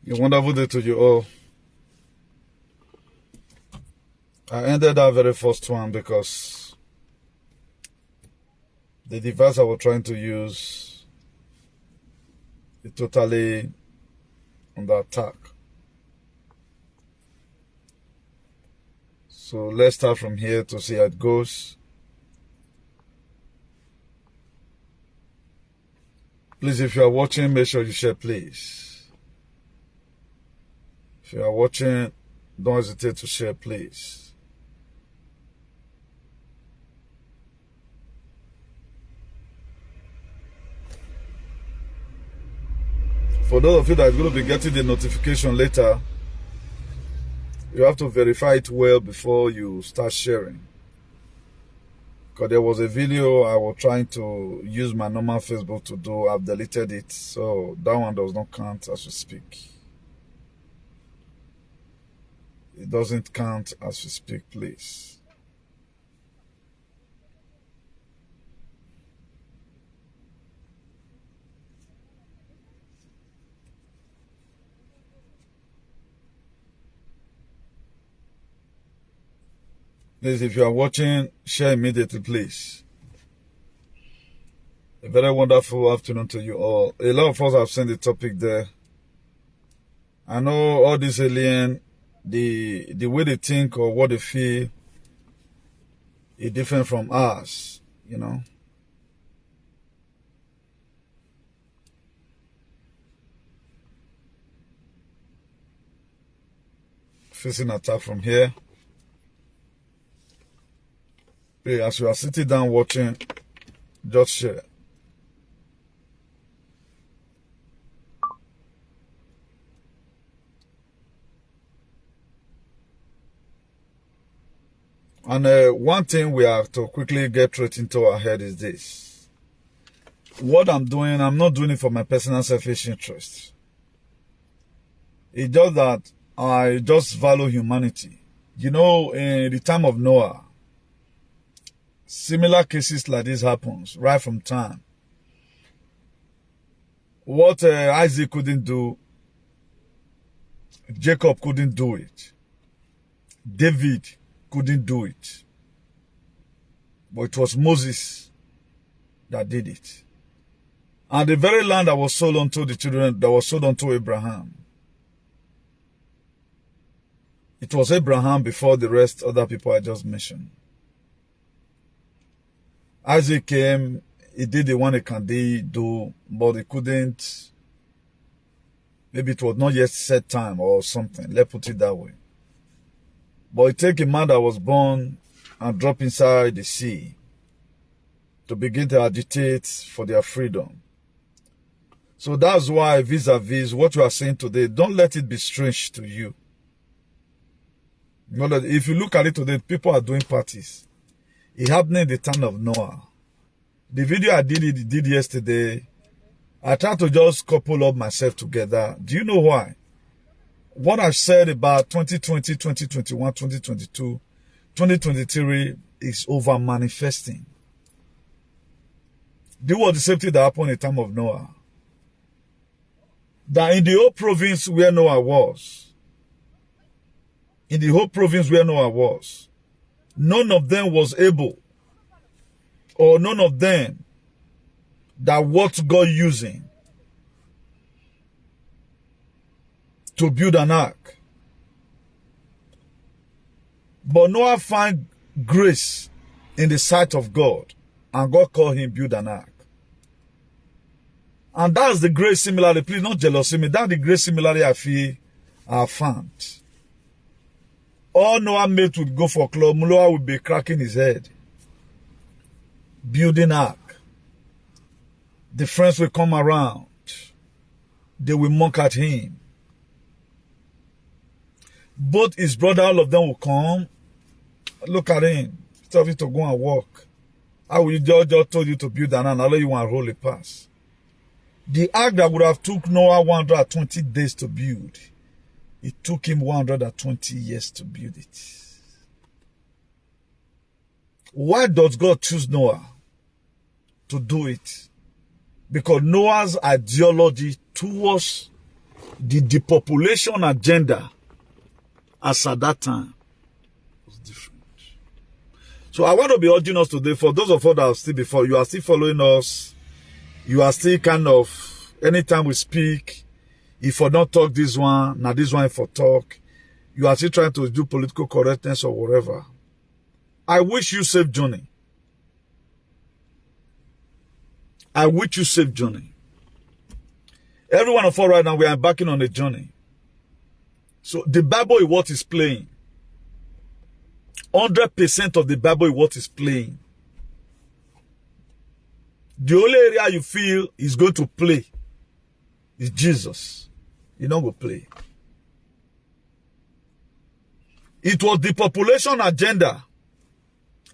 A wonderful day to you all. I ended that very first one because the device I was trying to use is totally under attack. So let's start from here to see how it goes. Please, if you are watching, make sure you share, please. If you are watching, don't hesitate to share, please. For those of you that are going to be getting the notification later, you have to verify it well before you start sharing. Because there was a video I was trying to use my normal Facebook to do. I've deleted it, so that one does not count as we speak. It doesn't count as we speak, please. Please, if you are watching, share immediately, please. A very wonderful afternoon to you all. A lot of us have seen the topic there. I know all these aliens, the way they think or what they feel is different from us, you know. Facing attack from here. Hey, as you are sitting down watching, just share. And one thing we have to quickly get straight into our head is this. What I'm doing, I'm not doing it for my personal selfish interest. It's just that I just value humanity. You know, in the time of Noah, similar cases like this happens right from time. What Isaac couldn't do, Jacob couldn't do it. David couldn't do it. But it was Moses that did it. And the very land that was sold unto the children, that was sold unto Abraham, it was Abraham before the rest other people I just mentioned. Isaac came, he did the one he can do, but he couldn't. Maybe it was not yet set time or something. Let's put it that way. But it takes a man that was born and drop inside the sea to begin to agitate for their freedom. So that's why vis-a-vis what you are saying today, don't let it be strange to you. You know that if you look at it today, people are doing parties. It happened in the time of Noah. The video I did yesterday, I tried to just couple up myself together. Do you know why? What I've said about 2020, 2021, 2022, 2023 is over manifesting. This was the same thing that happened in the time of Noah. That in the whole province where Noah was, none of them was able, or none of them that what God using to build an ark. But Noah found grace in the sight of God, and God called him build an ark. And that's the grace similarly, please not jealousy me, that's the grace similarly I feel I have found. All Noah mate would go for club, Noah would be cracking his head. Building ark. The friends will come around. They will mock at him. Both his brother, all of them will come. Look at him. Tell you to go and walk. How will you just told you to build an ark? I'll let you want to roll it past. The ark that would have took Noah 120 days to build, it took him 120 years to build it. Why does God choose Noah to do it? Because Noah's ideology towards the depopulation agenda as at that time was different. So I want to be urging us today, for those of us that are still before, you are still following us, you are still kind of, anytime we speak, if I don't talk this one, now this one for talk, you are still trying to do political correctness or whatever. I wish you safe journey. I wish you safe journey. Every one of us right now, we are embarking on a journey. So the Bible is what is playing. 100% of the Bible is what is playing. The only area you feel is going to play is Jesus. You don't go play. It was the population agenda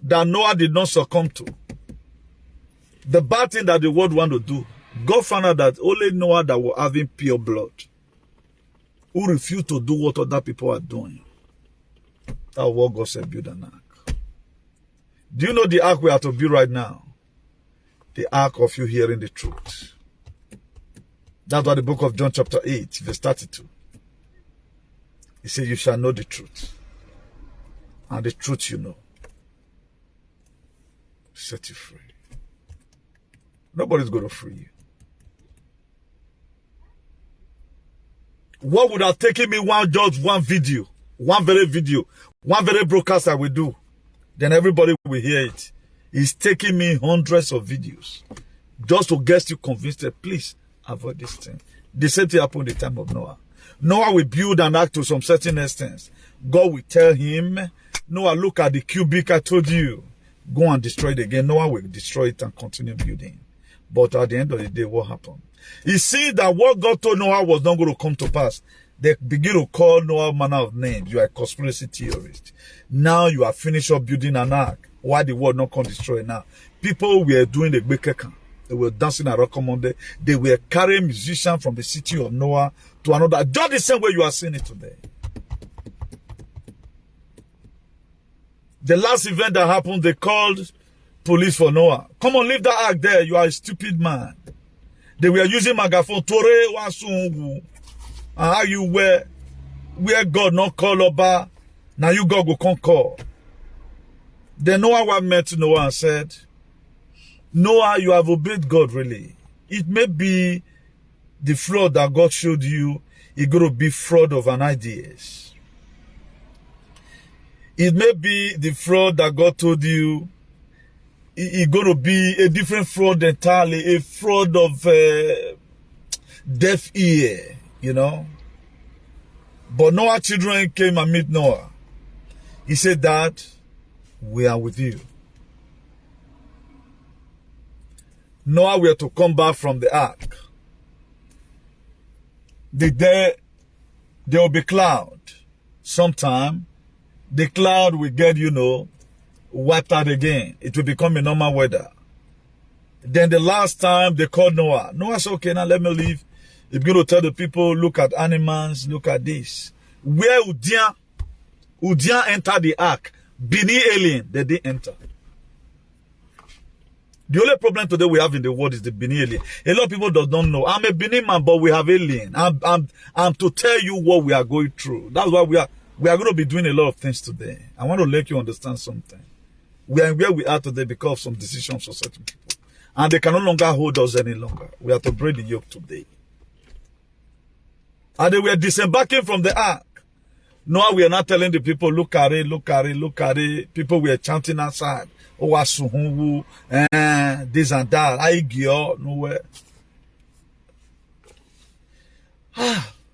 that Noah did not succumb to. The bad thing that the world want to do, God found out that only Noah that were having pure blood, who refused to do what other people are doing. That's what God said, build an ark. Do you know the ark we have to build right now? The ark of you hearing the truth. That's what the book of John chapter 8, verse 32. He said, you shall know the truth. And the truth you know. Set you free. Nobody's going to free you. What would have taken me just one video, one very broadcast I will do, then everybody will hear it. It's taking me hundreds of videos just to get you convinced that please avoid this thing. The same thing happened in the time of Noah. Noah will build an ark to some certain extent. God will tell him, Noah, look at the cubic I told you. Go and destroy it again. Noah will destroy it and continue building. But at the end of the day, what happened? He see that what God told Noah was not going to come to pass. They begin to call Noah manner of names. You are a conspiracy theorist. Now you are finished up building an ark. Why the world not come destroy it now? People were doing the Bekeka. They were dancing at Rokomonde. They were carrying musicians from the city of Noah to another. Just the same way you are seeing it today. The last event that happened, they called police for Noah. Come on, leave that ark there. You are a stupid man. They were using megaphone. Tore wasungu. And how you were, where God not call Oba, now you God go come call. Then Noah met Noah and said, Noah, you have obeyed God really. It may be the fraud that God showed you, it's going to be fraud of an ideas. It may be the fraud that God told you, it's going to be a different fraud entirely, a fraud of deaf ear, you know. But Noah's children came and meet Noah. He said, Dad, we are with you. Noah were to come back from the ark. There will be cloud. Sometime, the cloud will get, wiped out again. It will become a normal weather. Then the last time they called Noah. Noah said, okay, now let me leave. He's going to tell the people, look at animals, look at this. Where Udian entered the ark, Benin alien, they didn't enter. The only problem today we have in the world is the Benin alien. A lot of people don't know. I'm a Benin man, but we have alien. I'm to tell you what we are going through. That's why we are going to be doing a lot of things today. I want to let you understand something. We are where we are today because of some decisions of certain people. And they can no longer hold us any longer. We have to break the yoke today. And they were disembarking from the ark. Noah, we are not telling the people, look at it, look at it, look at it. People were chanting outside. Oh, Asuhungu, this and that. Aigyo, nowhere.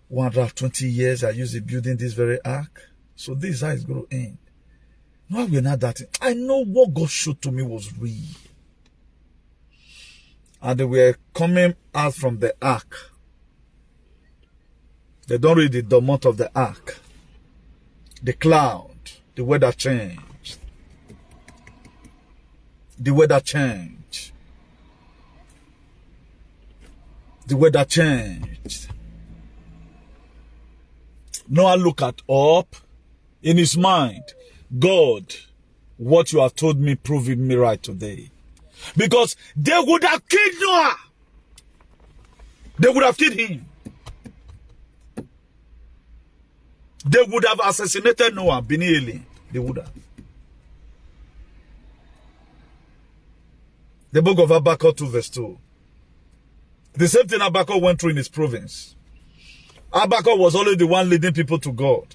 120 years I used to building this very ark. So this is going to end. No, we're not that. I know what God showed to me was real. And they were coming out from the ark. They don't read the month of the ark. The cloud, the weather changed. The weather changed. The weather changed. Noah looked up in his mind. God, what you have told me proving me right today. Because they would have killed Noah. They would have killed him. They would have assassinated Noah, Benin alien. They would have. The book of Habakkuk 2 verse 2. The same thing Habakkuk went through in his province. Habakkuk was always the one leading people to God.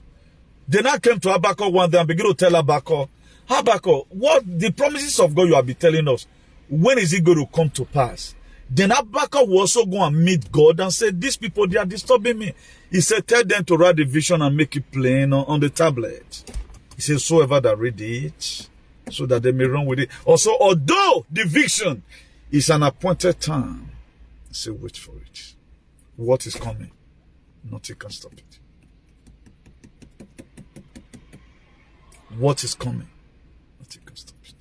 They now came to Habakkuk one day and began to tell Habakkuk, Habakkuk, what the promises of God you have been telling us, when is it going to come to pass? Then Habakkuk will also go and meet God and say, these people, they are disturbing me. He said, tell them to write the vision and make it plain on the tablet. He said, whosoever that read it, so that they may run with it. Also, although the vision is an appointed time, he said, wait for it. What is coming? Nothing can stop it. What is coming? Nothing can stop it.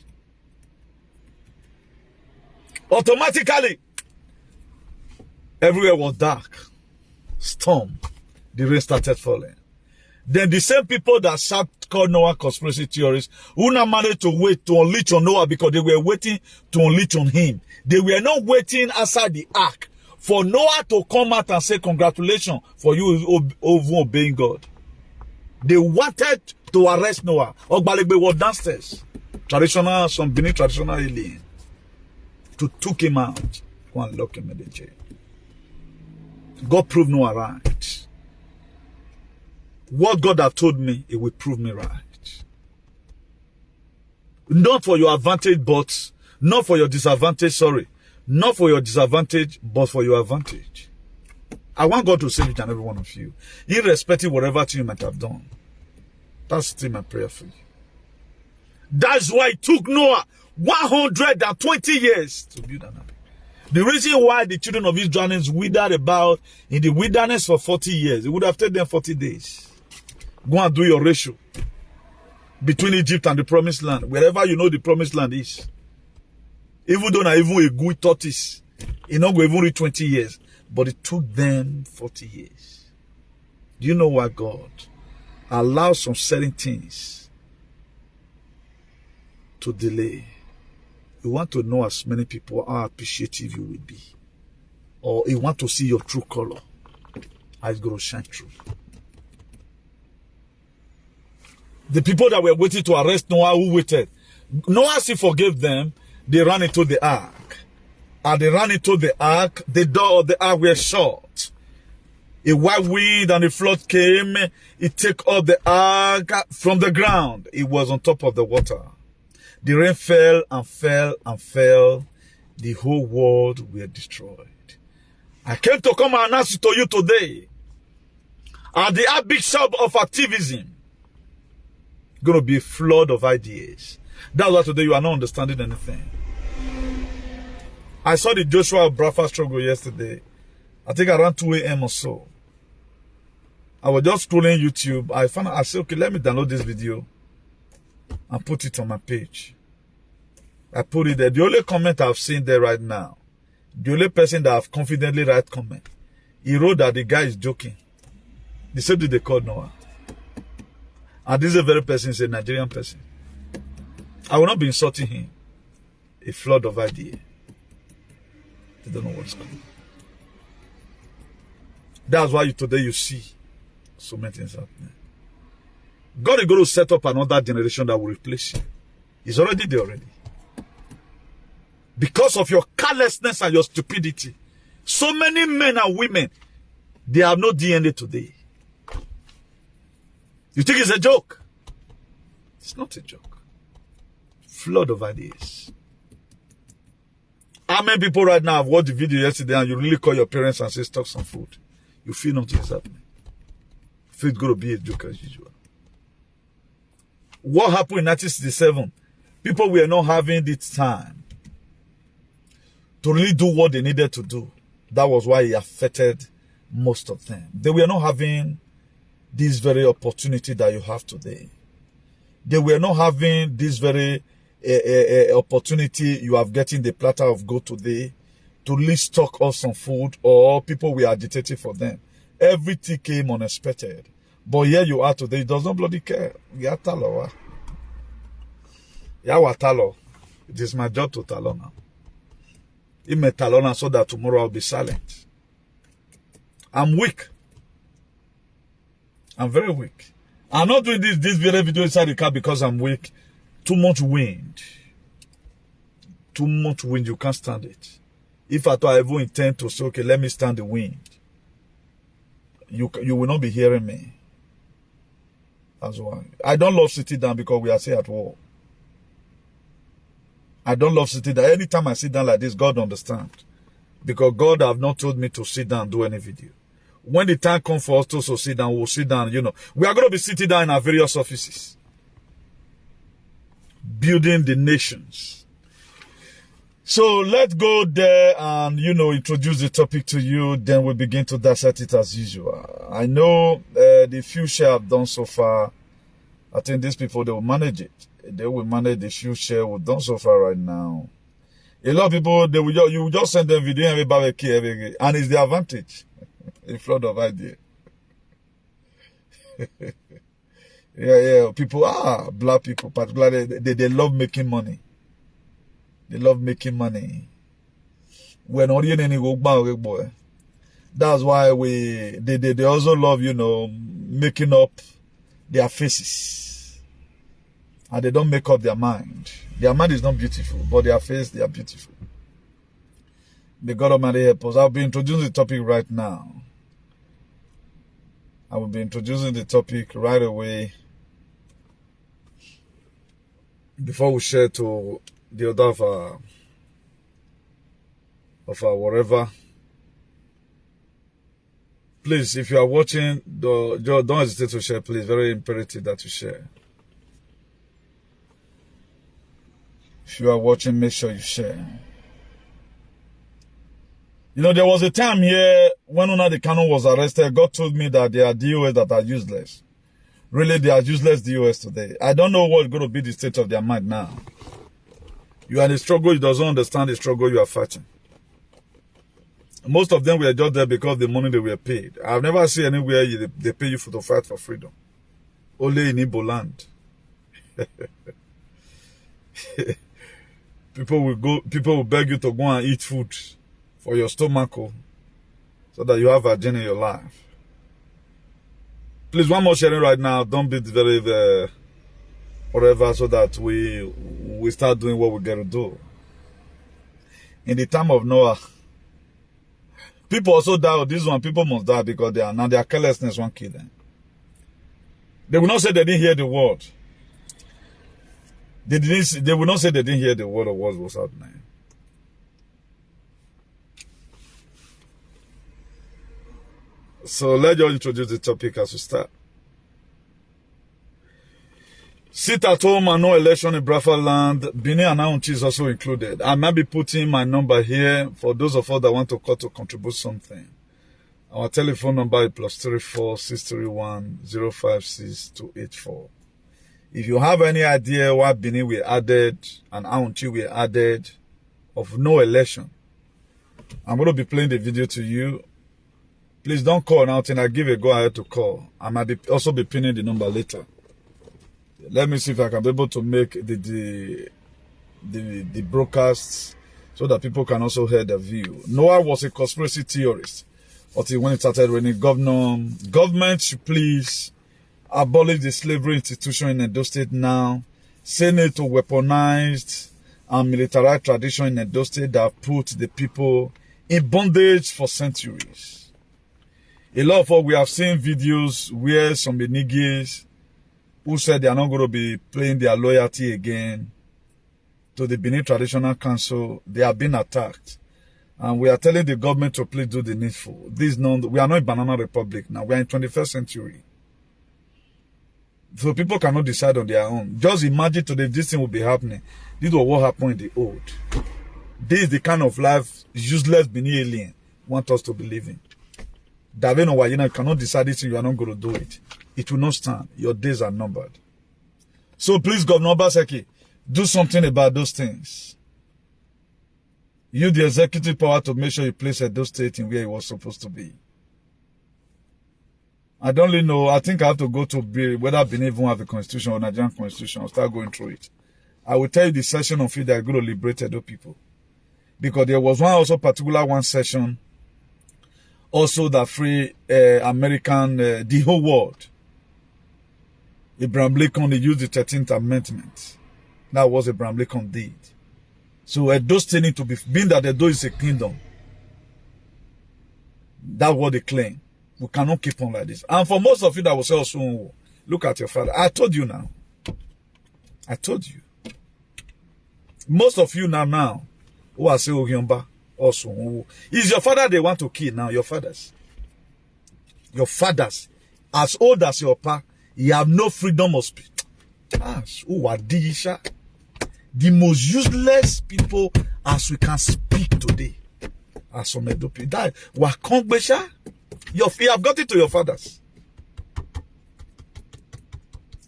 Automatically, everywhere was dark. Storm. The rain started falling. Then the same people that called Noah conspiracy theorists, who now managed to wait to unleash on Noah because they were waiting to unleash on him. They were not waiting outside the ark for Noah to come out and say, congratulations for you obeying God. They wanted to arrest Noah. Ogbalegbe was downstairs. Traditional, some Benin traditional alien. To took him out. Go and lock him in the jail. God proved Noah right. What God had told me, it will prove me right. Not for your advantage, but not for your disadvantage, sorry. Not for your disadvantage, but for your advantage. I want God to save each and every one of you, irrespective of whatever thing you might have done. That's still my prayer for you. That's why it took Noah 120 years to build an ark. The reason why the children of Israel withered about in the wilderness for 40 years, it would have taken them 40 days. Go and do your ratio between Egypt and the promised land, wherever you know the promised land is. Even though not even a good tortoise, it not go even reach 20 years, but it took them 40 years. Do you know why God allows some certain things to delay? You want to know as many people how appreciative you will be, or you want to see your true color, how it's going to shine through. The people that were waiting to arrest Noah, who waited, Noah still forgave them. They ran into the ark. And they ran into the ark. The door of the ark was shut. A wild wind and a flood came. It took up the ark from the ground. It was on top of the water. The rain fell and fell and fell. The whole world were destroyed. I came to come and announce it to you today. At the Archbishop of activism, going to be a flood of ideas. That's why today you are not understanding anything. I saw the Joshua Biafra struggle yesterday. I think around 2 a.m. or so. I was just scrolling YouTube. I said, okay, let me download this video and put it on my page. I put it there. The only comment I've seen there right now, the only person that I've confidently write comment, he wrote that the guy is joking. The same thing they called Noah. And this is a very person, is a Nigerian person. I will not be insulting him. A flood of ideas. They don't know what's coming. That's why today you see so many things happening. God is going to set up another generation that will replace you. He's already there already. Because of your carelessness and your stupidity, so many men and women, they have no DNA today. You think it's a joke? It's not a joke. Flood of ideas. How many people right now have watched the video yesterday and you really call your parents and say, stock some food? You feel nothing is happening. You feel it's going to be a joke as usual. What happened in 1967? People were not having the time to really do what they needed to do. That was why it affected most of them. They were not having this very opportunity that you have today. They were not having this very opportunity you have getting the platter of gold today to really stock off some food, or people were agitating for them. Everything came unexpected. But here you are today, it does not bloody care. Yeah, talo. It is my job to talo now. It may talo now so that tomorrow I'll be silent. I'm weak. I'm very weak. I'm not doing this very video inside the car because I'm weak. Too much wind. Too much wind, you can't stand it. If at all I ever intend to say, okay, let me stand the wind, you will not be hearing me. That's why. I don't love sitting down because we are still at war. I don't love sitting down. Anytime I sit down like this, God understands. Because God have not told me to sit down and do any video. When the time comes for us to sit down, we'll sit down, you know. We are going to be sitting down in our various offices. Building the nations. So let's go there and, you know, introduce the topic to you. Then we'll begin to dissect it as usual. I know the few share I've done so far, I think these people, they will manage it. They will manage the few share we've done so far right now. A lot of people, you will just send them video every barbecue every, and it's the advantage. A flood of ideas. Yeah. People, black people, particularly, they love making money. They love making money. We're not in any boy. That's why they also love, you know, making up their faces. And they don't make up their mind. Their mind is not beautiful, but their face, they are beautiful. May God Almighty help us. I'll be introducing the topic right now. I will be introducing the topic right away before we share to the other of our whatever. Please, if you are watching, don't hesitate to share, please. Very imperative that you share. If you are watching, make sure you share. You know, there was a time here when Nnamdi Kanu was arrested, God told me that there are DOS that are useless. Really, they are useless DOS today. I don't know what's going to be the state of their mind now. You are in a struggle, you doesn't understand the struggle you are fighting. Most of them were just there because of the money they were paid. I've never seen anywhere they pay you to fight for freedom. Only in Igbo land. People will beg you to go and eat food for your stomach, so that you have a gene in your life. Please, one more sharing right now. Don't be very whatever, so that we start doing what we got to do. In the time of Noah, people also die. This one, people must die because their carelessness won't kill them. They will not say they didn't hear the word. They will not say they didn't hear the word of what was happening. So let's just introduce the topic as we start. Sit at home and no election in Biafra land. Benin and Auchi is also included. I might be putting my number here for those of us that want to call to contribute something. Our telephone number is +34 631 056 284. If you have any idea why Benin we added and Auchi we added of no election, I'm going to be playing the video to you. Please don't call now till I give a go ahead to call. I might also be pinning the number later. Let me see if I can be able to make the broadcasts so that people can also hear the view. Noah was a conspiracy theorist until when it started raining. Government should please abolish the slavery institution in Edo State now. Say no to weaponized and militarized tradition in Edo State that put the people in bondage for centuries. A lot of us, we have seen videos where some Benigis who said they are not going to be playing their loyalty again to the Benin Traditional Council. They have been attacked. And we are telling the government to please do the needful. We are not in Banana Republic now. We are in 21st century. So people cannot decide on their own. Just imagine today this thing will be happening. This was what happened in the old. This is the kind of life useless Benin alien want us to believe in. David or you cannot decide this, you are not going to do it. It will not stand. Your days are numbered. So please, Governor OBASEKI, do something about those things. Use the executive power to make sure you place Edo State in where it was supposed to be. I don't really know. I think I have to go to whether Benin even have a constitution or Nigerian constitution. I'll start going through it. I will tell you the session of it that are going to liberate Edo people. Because there was one session also that free American, the whole world. Abraham Lincoln, they used the 13th Amendment. That was Abraham Lincoln did. So Edo State need to be, being that Edo is a kingdom, that's what they claim. We cannot keep on like this. And for most of you that will say, also, look at your father. I told you now. I told you. Most of you now, who are saying, Ogyomba, also, is your father they want to kill now, your fathers. Your fathers, as old as your pa, you have no freedom of speech. Who are these? The most useless people as we can speak today. As some Edo people. That Wakongbesha, you have got it to your fathers.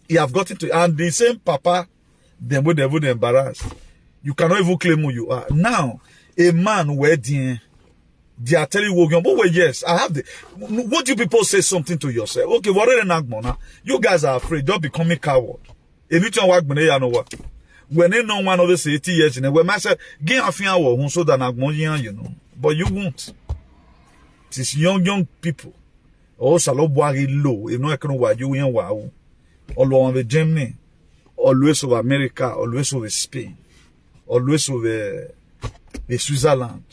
You have got it to, and the same papa, them would embarrass. You cannot even claim who you are. Now, a man wedding, they are telling you, but wait, yes, I have the. What you people say something to yourself? Okay, what are the you guys are afraid, don't become a coward. If you don't work, you know what? When they know one of this 80 years, when I say, get a few hours, so that you know, but you won't. It is young people. Oh, salo boari low, you know, I can know you in wow. All over Germany, always over America, always over Spain, always over Switzerland.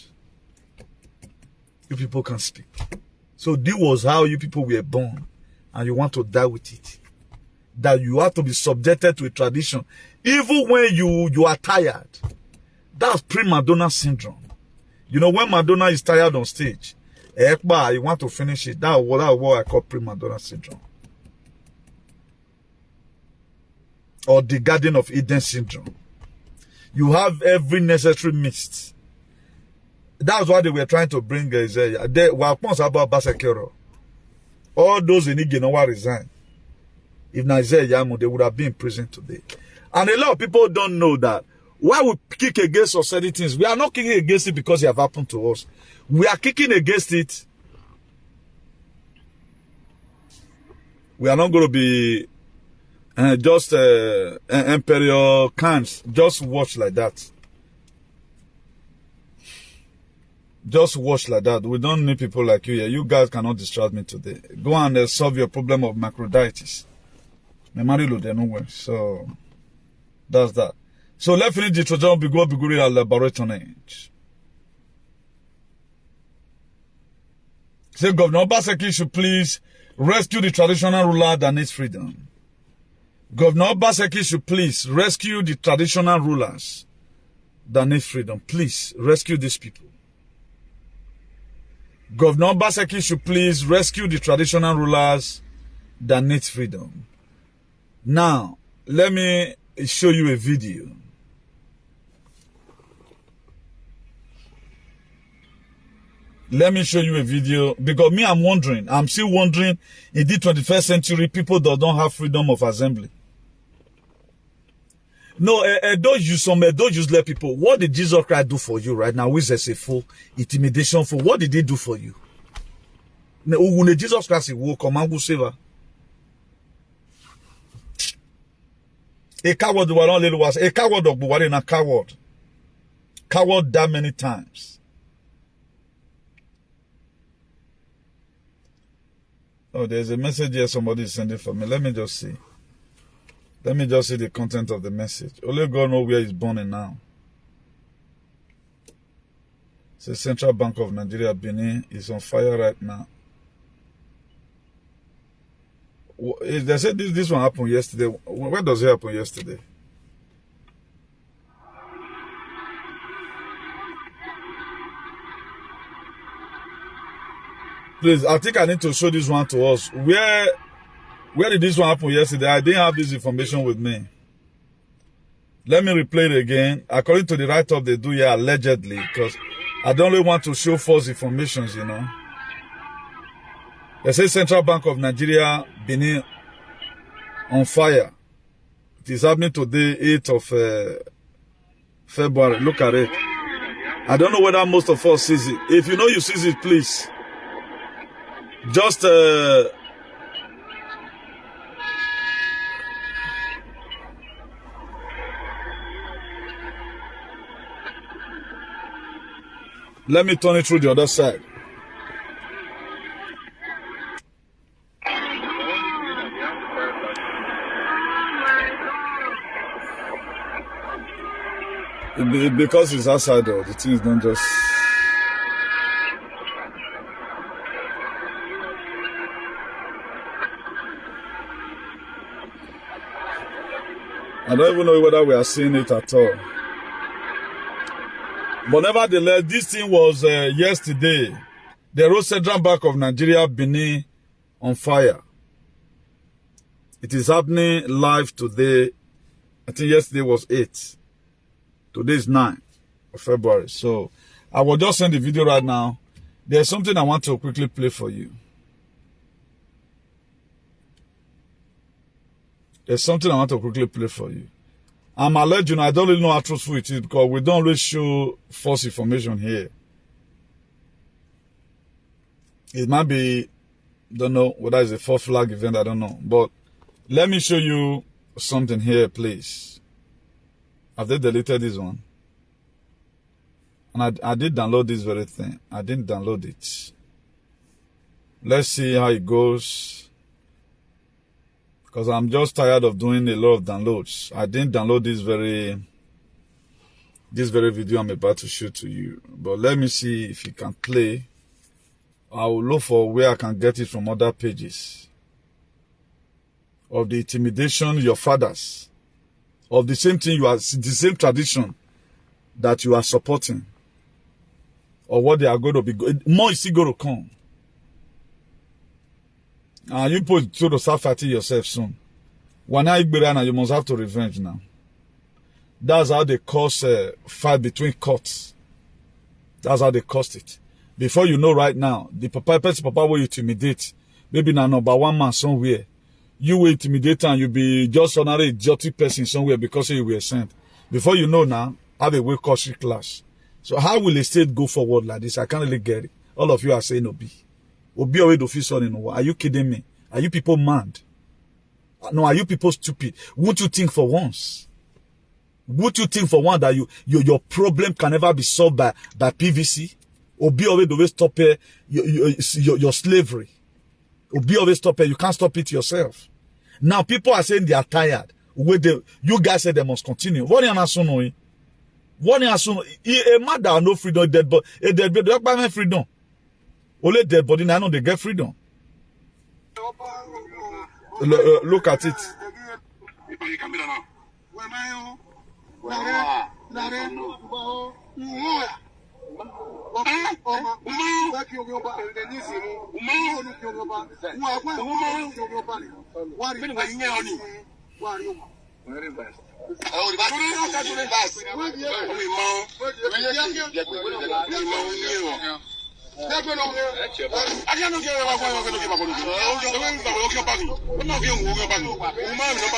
You people can speak. So this was how you people were born, and you want to die with it. That you have to be subjected to a tradition, even when you are tired. That's pre-Madonna syndrome. You know, when Madonna is tired on stage, you want to finish it. That's what I call pre-Madonna syndrome. Or the Garden of Eden syndrome. You have every necessary mist. That's why they were trying to bring Isaiah. They were about OBASEKI. All those in Igenowa resign. If Isaiah Yamu, they would have been in prison today. And a lot of people don't know that. Why we kick against certain things? We are not kicking against it because it have happened to us. We are kicking against it. We are not going to be just imperial cans. Just watch like that. Just watch like that. We don't need people like you here. You guys cannot distract me today. Go and solve your problem of microbitis. So that's that. So let's finish the Trojan Bigo Biguri and Liberation Age. Say Governor OBASEKI should please rescue the traditional ruler that needs freedom. Governor OBASEKI should please rescue the traditional rulers that need freedom. Please rescue these people. Governor OBASEKI should please rescue the traditional rulers that need freedom. Now, let me show you a video. Let me show you a video because me, I'm still wondering, in the 21st century, people that don't have freedom of assembly. No, don't use let people. What did Jesus Christ do for you right now? Which is a full intimidation for? What did he do for you? When Jesus Christ will come and save her. A coward was a coward of Buhari and a coward. Coward that many times. Oh, there's a message here somebody is sending for me. Let me just see. Let me just see the content of the message. Only God knows where he's born in now. It's the Central Bank of Nigeria, Benin, is on fire right now. They said this one happened yesterday. Where does it happen yesterday? Please, I think I need to show this one to us. Where did this one happen yesterday? I didn't have this information with me. Let me replay it again. According to the write-up they do here, allegedly, because I don't really want to show false information, you know. They say Central Bank of Nigeria, Benin, on fire. It is happening today, 8th of February. Look at it. I don't know whether most of us sees it. If you know you see it, please. Just let me turn it through the other side. Because it's outside though, the things don't just... I don't even know whether we are seeing it at all. But nevertheless, this thing was yesterday. The road Central Bank of Nigeria, Benin, on fire. It is happening live today. I think yesterday was 8. Today is 9 of February. So I will just send the video right now. There's something I want to quickly play for you. There's something I want to quickly play for you. I'm alleged, I don't really know how truthful it is because we don't really show false information here. It might be, don't know whether it's a false flag event, I don't know. But let me show you something here, please. Have they deleted this one? And I did download this very thing. I didn't download it. Let's see how it goes. Because I'm just tired of doing a lot of downloads. I didn't download this very video I'm about to show to you. But let me see if it can play. I will look for where I can get it from other pages. Of the intimidation your fathers. Of the same thing the same tradition that you are supporting. Or what they are going to be. More is still going to come. And you put to start fighting yourself soon. When you must have to revenge now. That's how they cause a fight between courts. That's how they caused it. Before you know right now, the papa will intimidate. Maybe now number one man somewhere. You will intimidate and you be just another idiotic person somewhere because you were sent. Before you know now, have a way caution clash. So how will a state go forward like this? I can't really get it. All of you are saying Obi. Obi away do feel son in war. Are you kidding me? Are you people mad? No, are you people stupid? Won't you think for once? Would you think for one that your problem can never be solved by PVC? Obi always do stop your slavery. Obi always stop it. You can't stop it yourself. Now people are saying they are tired. You guys said they must continue. What are you saying? What are you saying? A man that no freedom, dead body, a dead body, don't buy freedom. Only dead body, I know they get freedom. Look at it.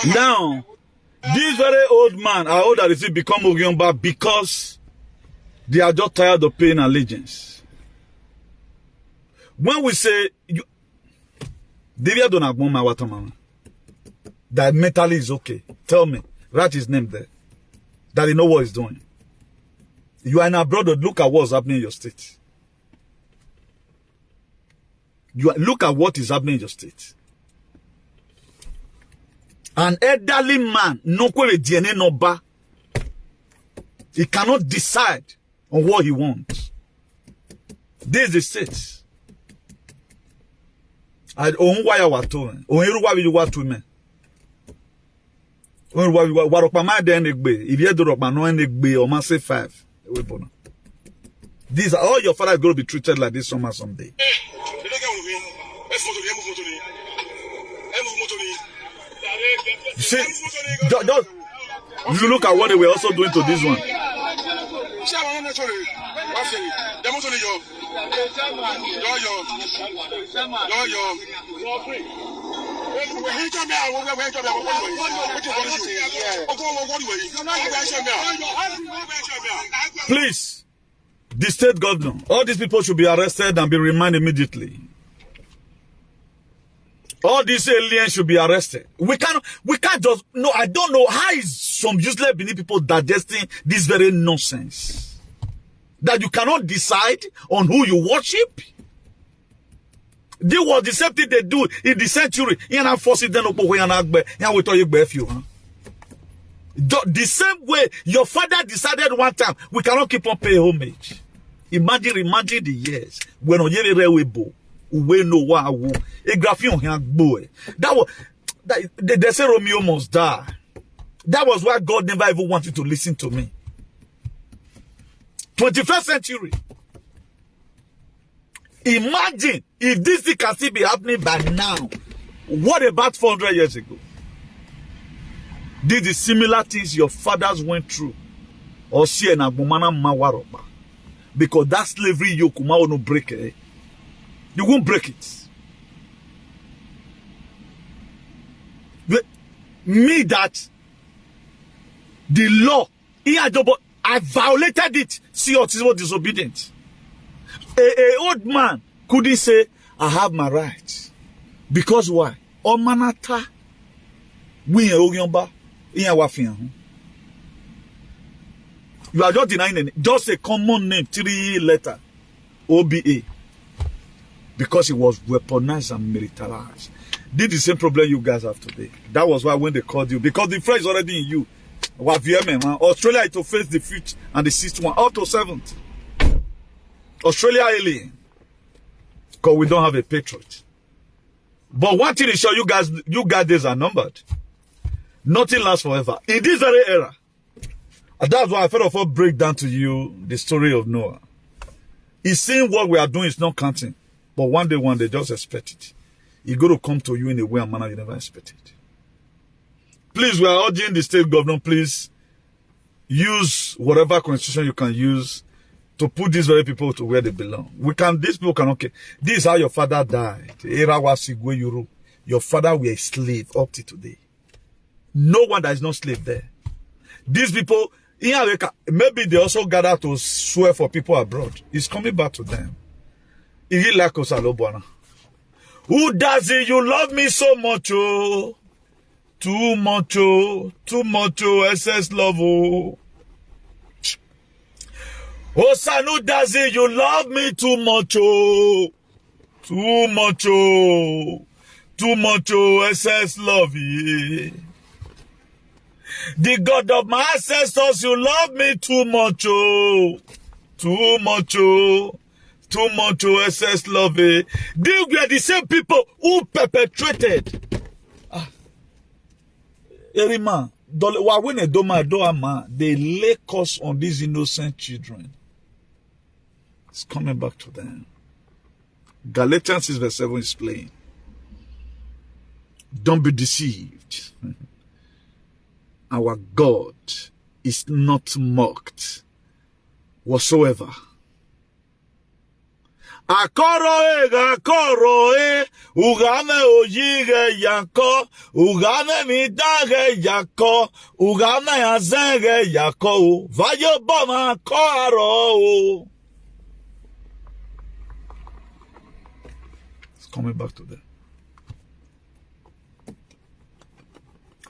Now, this very old man, how old has he become Ogyomba? Because they are just tired of paying allegiance. When we say that mentally is okay, tell me, write his name there. That he know what he's doing. You are in abroad, look at what's happening in your state. Look at what is happening in your state. An elderly man, he cannot decide on what he wants. This is the state. I don't why I was told. Why you want to me? If you do or man say 5. These are all your fathers going to be treated like this someday. You see, you look at what they were also doing to this one. Please, the state governor, all these people should be arrested and be remanded immediately. All these aliens should be arrested. We can't just, no, I don't know how is some useless Benin people digesting this very nonsense. That you cannot decide on who you worship. They was the same thing they do in the century. The same way your father decided one time, we cannot keep on paying homage. Imagine the years when we know what a graphic boy. They say Romeo must die. That was why God never even wanted to listen to me. 21st century. Imagine if this thing can still be happening by now. What about 400 years ago? These are similar things your fathers went through. Or see an agumana mawaroba. Because that slavery yoke will not break it. You won't break it. Me that the law, I violated it. See what is disobedient. A old man couldn't say, I have my rights. Because why? Omanata. We are you are just denying it. Just a common name, 3 letter. OBA. Because it was weaponized and militarized. This is the same problem you guys have today. That was why when they called you, because the French is already in you. Australia is to face the 5th and the 6th one, up to 7th. Australia alien. Because we don't have a patriot. But one thing is sure, you guys days are numbered. Nothing lasts forever. In this very era. And that's why I first of all break down to you the story of Noah. He's saying what we are doing is not counting. But one day, just expect it. He's going to come to you in a way and manner you never expected. Please, we are urging the state government, please use whatever constitution you can use to put these very people to where they belong. These people cannot care. This is how your father died. Your father were a slave up to today. No one that is not slave there. These people, maybe they also gather to swear for people abroad. It's coming back to them. Who does it? You love me so much, oh. Too much, excess love, oh. Oh, son, who does it? You love me too much, oh. Too much, excess love, yeah. The God of my ancestors, you love me too much, oh. Too much, excess love, eh. These were the same people who perpetrated. Erima, they lay curse on these innocent children. It's coming back to them. Galatians 6 verse 7 is playing. Don't be deceived. Our God is not mocked whatsoever. Akoro ugame ojige yako, ugame midage yako, ugame yazege yako, vayo boma koro. It's coming back to them.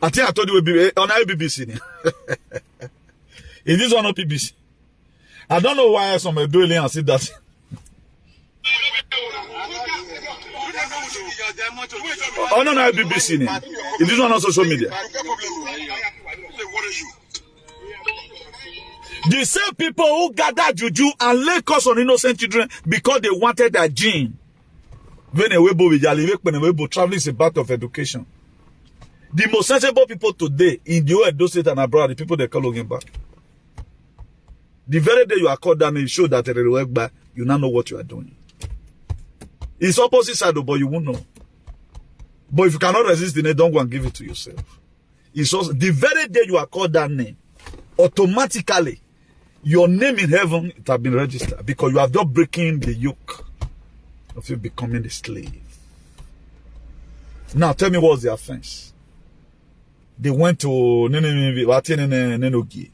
I think I told you on BBC. Is this one on BBC? I don't know why some are doing and see that. Oh, no, BBC. It is not on social media. The same people who gathered juju and lay curse on innocent children because they wanted their gene. When a webo traveling is a part of education. The most sensible people today in the Edo State and abroad, the people they call looking back. The very day you are called down, it show that they work back, you now know what you are doing. It's opposite side, but you won't know. But if you cannot resist the name, don't go and give it to yourself. It's also the very day you are called that name, automatically your name in heaven it has been registered because you have just breaking the yoke of you becoming a slave. Now tell me what's the offense. They went to Nenogi.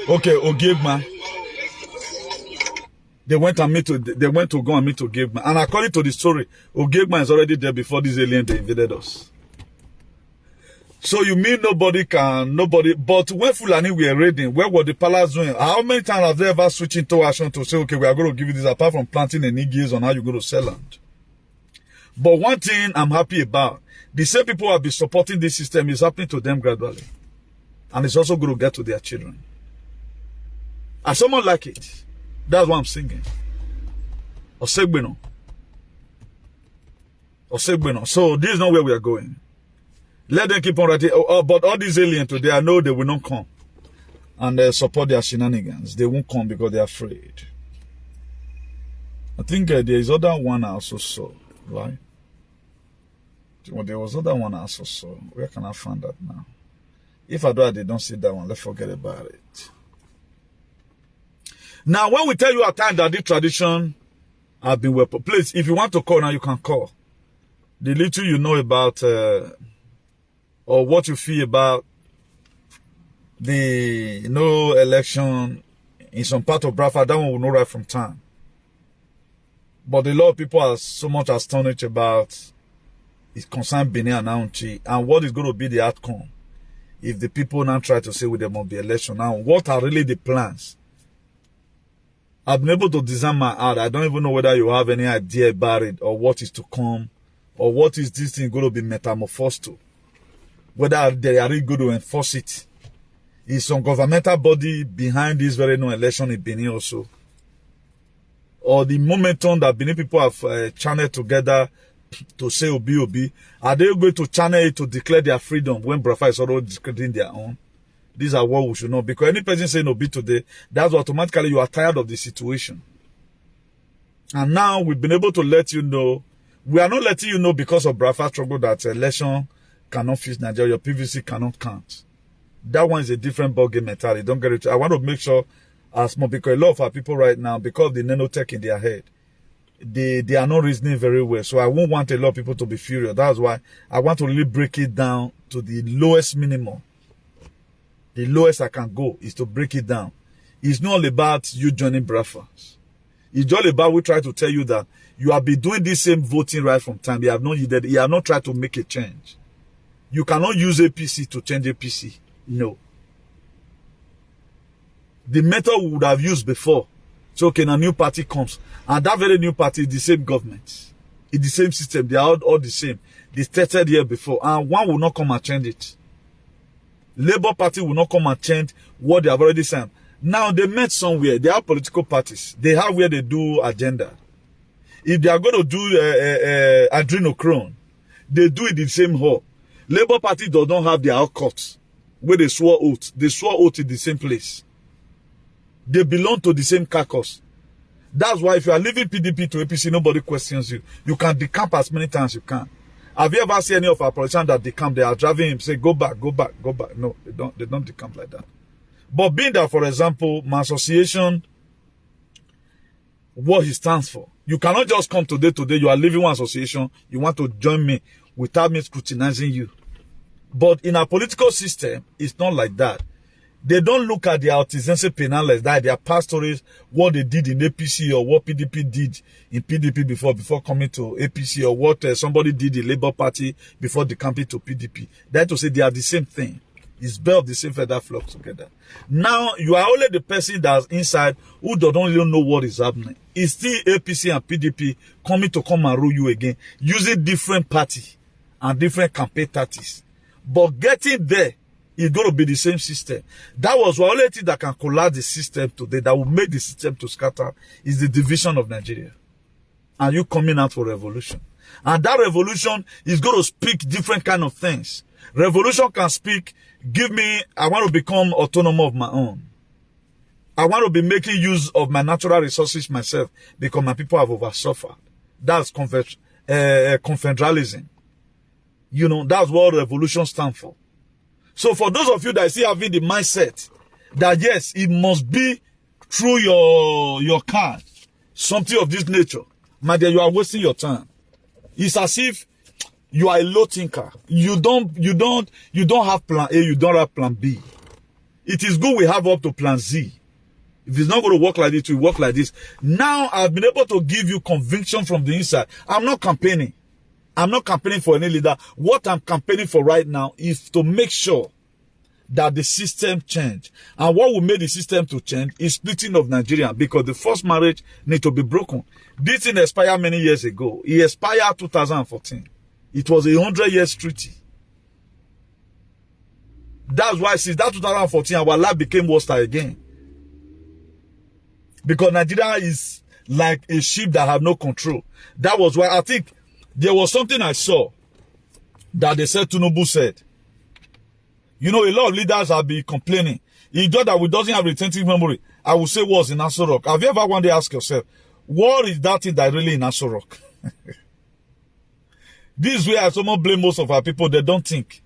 Okay, Ogegma. They went to go and meet Ogegma. And according to the story, Ogegma is already there before these aliens they invaded us. So you mean nobody, but when Fulani were raiding, where were the palace doing? How many times have they ever switched into action to say, okay, we are going to give you this apart from planting any gears on how you're going to sell land? But one thing I'm happy about, The same people who have been supporting this system is happening to them gradually. And it's also going to get to their children. And someone like it. That's what I'm singing. Osegbeno. Osegbeno. So this is not where we are going. Let them keep on writing. But all these aliens today, I know they will not come and support their shenanigans. They won't come because they're afraid. I think there is other one I also saw, right? Well, there was other one I also saw. Where can I find that now? If I don't see that one, let's forget about it. Now, when we tell you at times that this tradition have been well, please, if you want to call now, you can call. The little you know about or what you feel about the election in some part of Biafra, that one will know right from time. But a lot of people are so much astonished about it concerned Benin and Auchi and what is going to be the outcome if the people now try to say with them on the election. Now, what are really the plans? I've been able to design my art. I don't even know whether you have any idea about it or what is to come or what is this thing going to be metamorphosed to. Whether they are really going to enforce it. Is some governmental body behind this very no election in Benin also? Or the momentum that Benin people have channeled together to say Obi, are they going to channel it to declare their freedom when Biafra is already declaring their own? These are what we should know. Because any person saying Obi today, that's automatically you are tired of the situation. And now we've been able to let you know. We are not letting you know because of Biafra struggle that election cannot fix Nigeria. Your PVC cannot count. That one is a different ballgame mentality. Don't get it. I want to make sure as more because a lot of our people right now, because of the nanotech in their head, they are not reasoning very well. So I won't want a lot of people to be furious. That's why I want to really break it down to the lowest minimum. The lowest I can go is to break it down. It's not all about you joining Biafra. It's all about we try to tell you that you have been doing this same voting right from time. You have not tried to make a change. You cannot use APC to change APC. No. The method we would have used before. So, okay, a new party comes. And that very new party is the same government. It's the same system. They are all the same. They started here before. And one will not come and change it. Labour Party will not come and change what they have already signed. Now, they met somewhere. They are political parties. They have where they do agenda. If they are going to do adrenochrome, they do it in the same hall. Labour Party does not have their outcomes where they swore oath. They swore oath in the same place. They belong to the same caucus. That's why if you are leaving PDP to APC, nobody questions you. You can decamp as many times as you can. Have you ever seen any of our politicians that decamp? They are driving him, say, go back, go back, go back. No, they don't decamp like that. But being that, for example, my association, what he stands for. You cannot just come today, you are leaving one association, you want to join me without me scrutinizing you. But in our political system, it's not like that. They don't look at their artisanship penales, that their past stories, what they did in APC or what PDP did in PDP before coming to APC or what somebody did in Labour Party before they came to PDP. That to say they are the same thing. It's built the same feather flock together. Now, you are only the person that's inside who don't even know what is happening. It's still APC and PDP coming to come and rule you again, using different party and different campaign tactics. But getting there is going to be the same system. That was the only thing that can collapse the system today, that will make the system to scatter, is the division of Nigeria. And you coming out for revolution. And that revolution is going to speak different kind of things. Revolution can speak, I want to become autonomous of my own. I want to be making use of my natural resources myself because my people have over-suffered. That's confederalism. You know, that's what revolution stands for. So for those of you that still having the mindset that yes, it must be through your card, something of this nature, my dear, you are wasting your time. It's as if you are a low thinker. You don't have plan A, you don't have plan B. It is good we have up to plan Z. If it's not going to work like this, it will work like this. Now I've been able to give you conviction from the inside. I'm not campaigning. I'm not campaigning for any leader. What I'm campaigning for right now is to make sure that the system change. And what will make the system to change is splitting of Nigeria, because the first marriage need to be broken. This thing expired many years ago. It expired 2014. It was a 100 years treaty. That's why since that 2014, our life became worse again. Because Nigeria is like a ship that have no control. That was why I think there was something I saw that they said, Tinubu said. You know, a lot of leaders have been complaining. It's just that we doesn't have retentive memory. I will say what's in Aso Rock. Have you ever one day asked yourself, what is that thing that really in Aso Rock? This way, I someone blame most of our people, they don't think.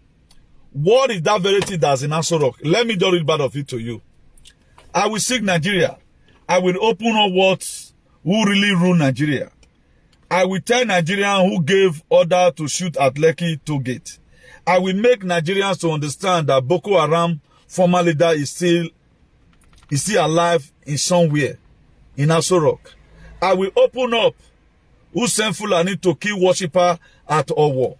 What is that very thing that's in Aso Rock? Let me just read part of it to you. I will seek Nigeria. I will open up who really rule Nigeria. I will tell Nigerians who gave order to shoot at Lekki toll gate. I will make Nigerians to understand that Boko Haram, former leader, is still alive in somewhere in Aso Rock. I will open up who sent Fulani to kill worshipper at Owo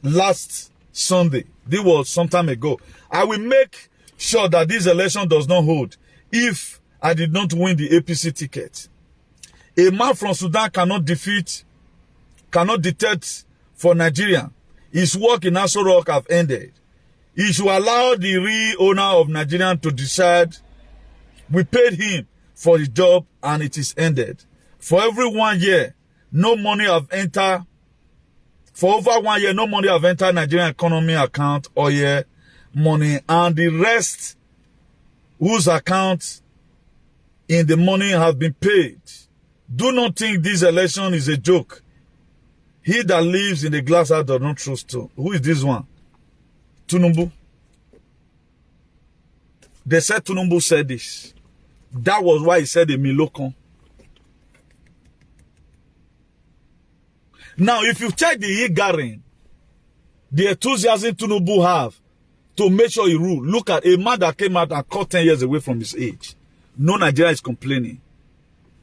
last Sunday. This was some time ago. I will make sure that this election does not hold if I did not win the APC ticket. A man from Sudan cannot detect for Nigeria. His work in Aso Rock have ended. He should allow the real owner of Nigeria to decide. We paid him for the job and it is ended. For every 1 year, no money have entered. For over 1 year, no money have entered Nigerian economy account or year money, and the rest whose accounts in the money have been paid. Do not think this election is a joke. He that lives in the glass house does not trust to. Who is this one? Tinubu. They said Tinubu said this. That was why he said a milokon. Now, if you check the Igarin, the enthusiasm Tinubu have to make sure he rule, look at a man that came out and cut 10 years away from his age. No Nigeria is complaining.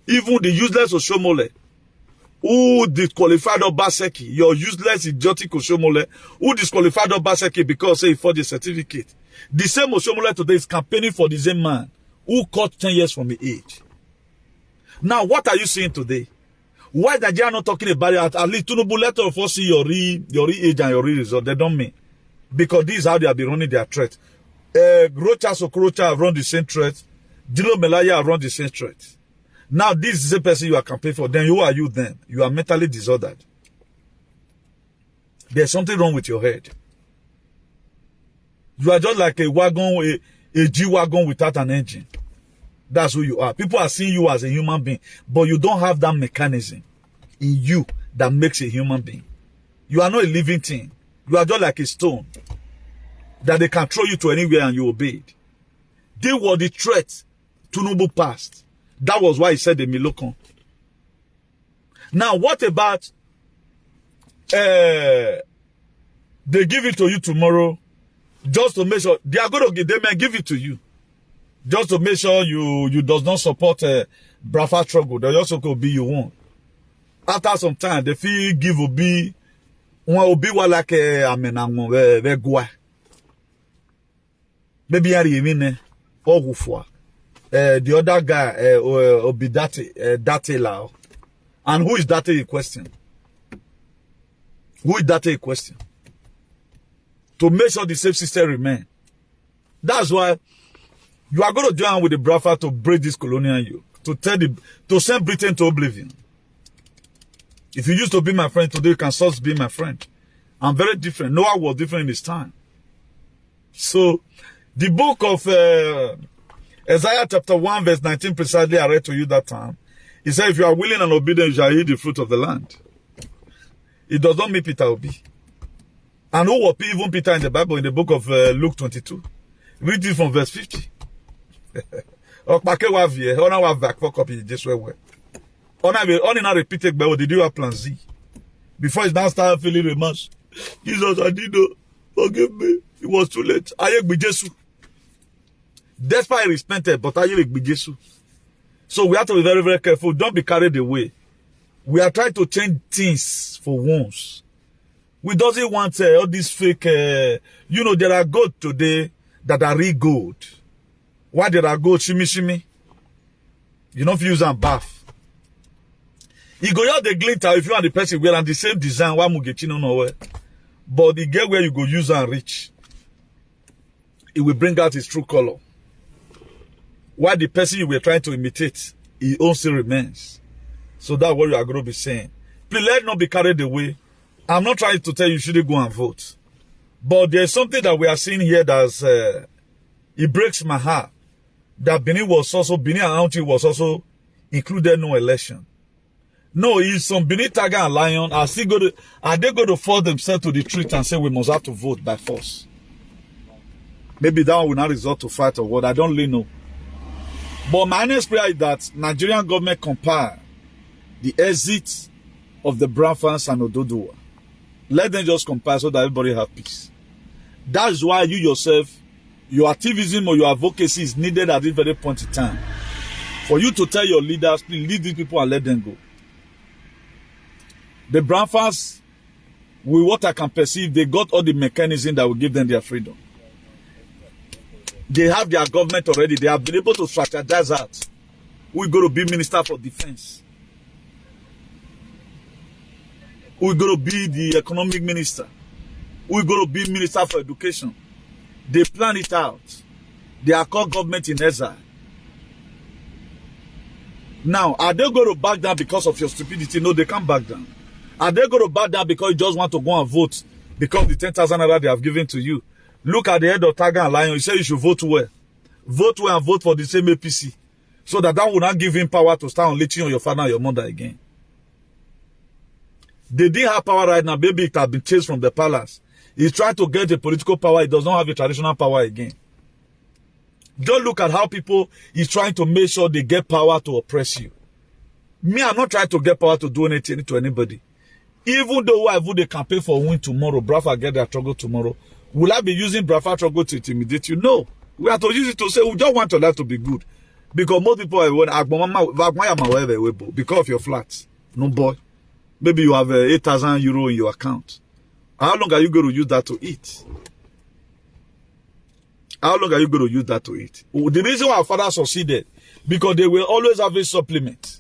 Even the useless Oshomole, who disqualified OBASEKI, your useless idiotic Oshomole, who disqualified OBASEKI because he forged a certificate. The same Oshomole today is campaigning for the same man who cut 10 years from his age. Now, what are you seeing today? Why Nigeria not talking about it? At least Tinubu, let us see your real age and your real result. They don't mean. Because this is how they have been running their threat. Rocha Sokorocha have run the same threat. Dilo Melaya have run the same threat. Now, this is the person you are campaigning for. Then who are you then? You are mentally disordered. There's something wrong with your head. You are just like a wagon, a G-wagon without an engine. That's who you are. People are seeing you as a human being, but you don't have that mechanism in you that makes a human being. You are not a living thing. You are just like a stone that they can throw you to anywhere and you obeyed. They were the threat Tinubu passed. That was why he said the Milokon. Now, what about they give it to you tomorrow just to make sure they are going to give, they may give it to you just to make sure you does not support Biafra struggle. They also could be you won't. After some time, they feel give Obi like amenango maybe Yari or Wufwa. The other guy, Obidate, Date Lao. And who is Date in question? Who is Date in question? To make sure the safe system remain. That's why you are going to join with the Biafra to break this colonial yoke, to send Britain to oblivion. If you used to be my friend today, you can start be my friend. I'm very different. Noah was different in his time. So, the book of Isaiah chapter 1 verse 19 precisely I read to you that time. He said, if you are willing and obedient, you shall eat the fruit of the land. It does not mean Peter Obi. And who was even Peter in the Bible in the book of Luke 22? Read it from verse 50. Only now repeated, but did you have plan Z? Before it's now start feeling remorse. Jesus, I did not. Forgive me. It was too late. I be Jesus. Despite repented, but I be Jesus. So we have to be very, very careful. Don't be carried away. We are trying to change things for once. We doesn't want all these fake, there are gold today that are real gold. Why there are gold, shimmy? You don't use and bath. You go out the glitter if you want the person wear and the same design, why Mugechi no nowhere. But the get where you go use and reach, it will bring out its true color. While the person you were trying to imitate, he also remains. So that's what you are going to be saying. Please let not be carried away. I'm not trying to tell you shouldn't go and vote. But there's something that we are seeing here that's, it breaks my heart. That Benin and Auchi was also included in no election. No, it's some Benin Tiger and Lion are they going to force themselves to the street and say we must have to vote by force? Maybe that one will not resort to fight or what, I don't really know. But my honest prayer is that Nigerian government compile the exit of the Biafrans and Ododowa. Let them just compile so that everybody have peace. That's why you yourself, your activism or your advocacy is needed at this very point in time. For you to tell your leaders, please leave these people and let them go. The Biafrans, with what I can perceive, they got all the mechanism that will give them their freedom. They have their government already. They have been able to strategize out. We're going to be Minister for Defense. We're going to be the Economic Minister. We're going to be Minister for Education. They plan it out. They are called government in exile. Now, are they going to back down because of your stupidity? No, they can't back down. Are they going to back down because you just want to go and vote because of the 10,000 naira they have given to you? Look at the head of Tiger and Lion. He said you should vote well. Vote well and vote for the same APC. So that will not give him power to start unleashing on your father and your mother again. They didn't have power right now. Maybe it has been chased from the palace. He's trying to get the political power. He does not have a traditional power again. Don't look at how people is trying to make sure they get power to oppress you. Me, I'm not trying to get power to do anything to anybody. Even though I vote the campaign for win tomorrow, Biafra get their struggle tomorrow, will I be using Biafra struggle to intimidate you? No. We have to use it to say we just want your life to be good. Because most people are because of your flats. No boy. Maybe you have 8,000 euro in your account. How long are you going to use that to eat? How long are you going to use that to eat? The reason why our father succeeded, because they will always have a supplement.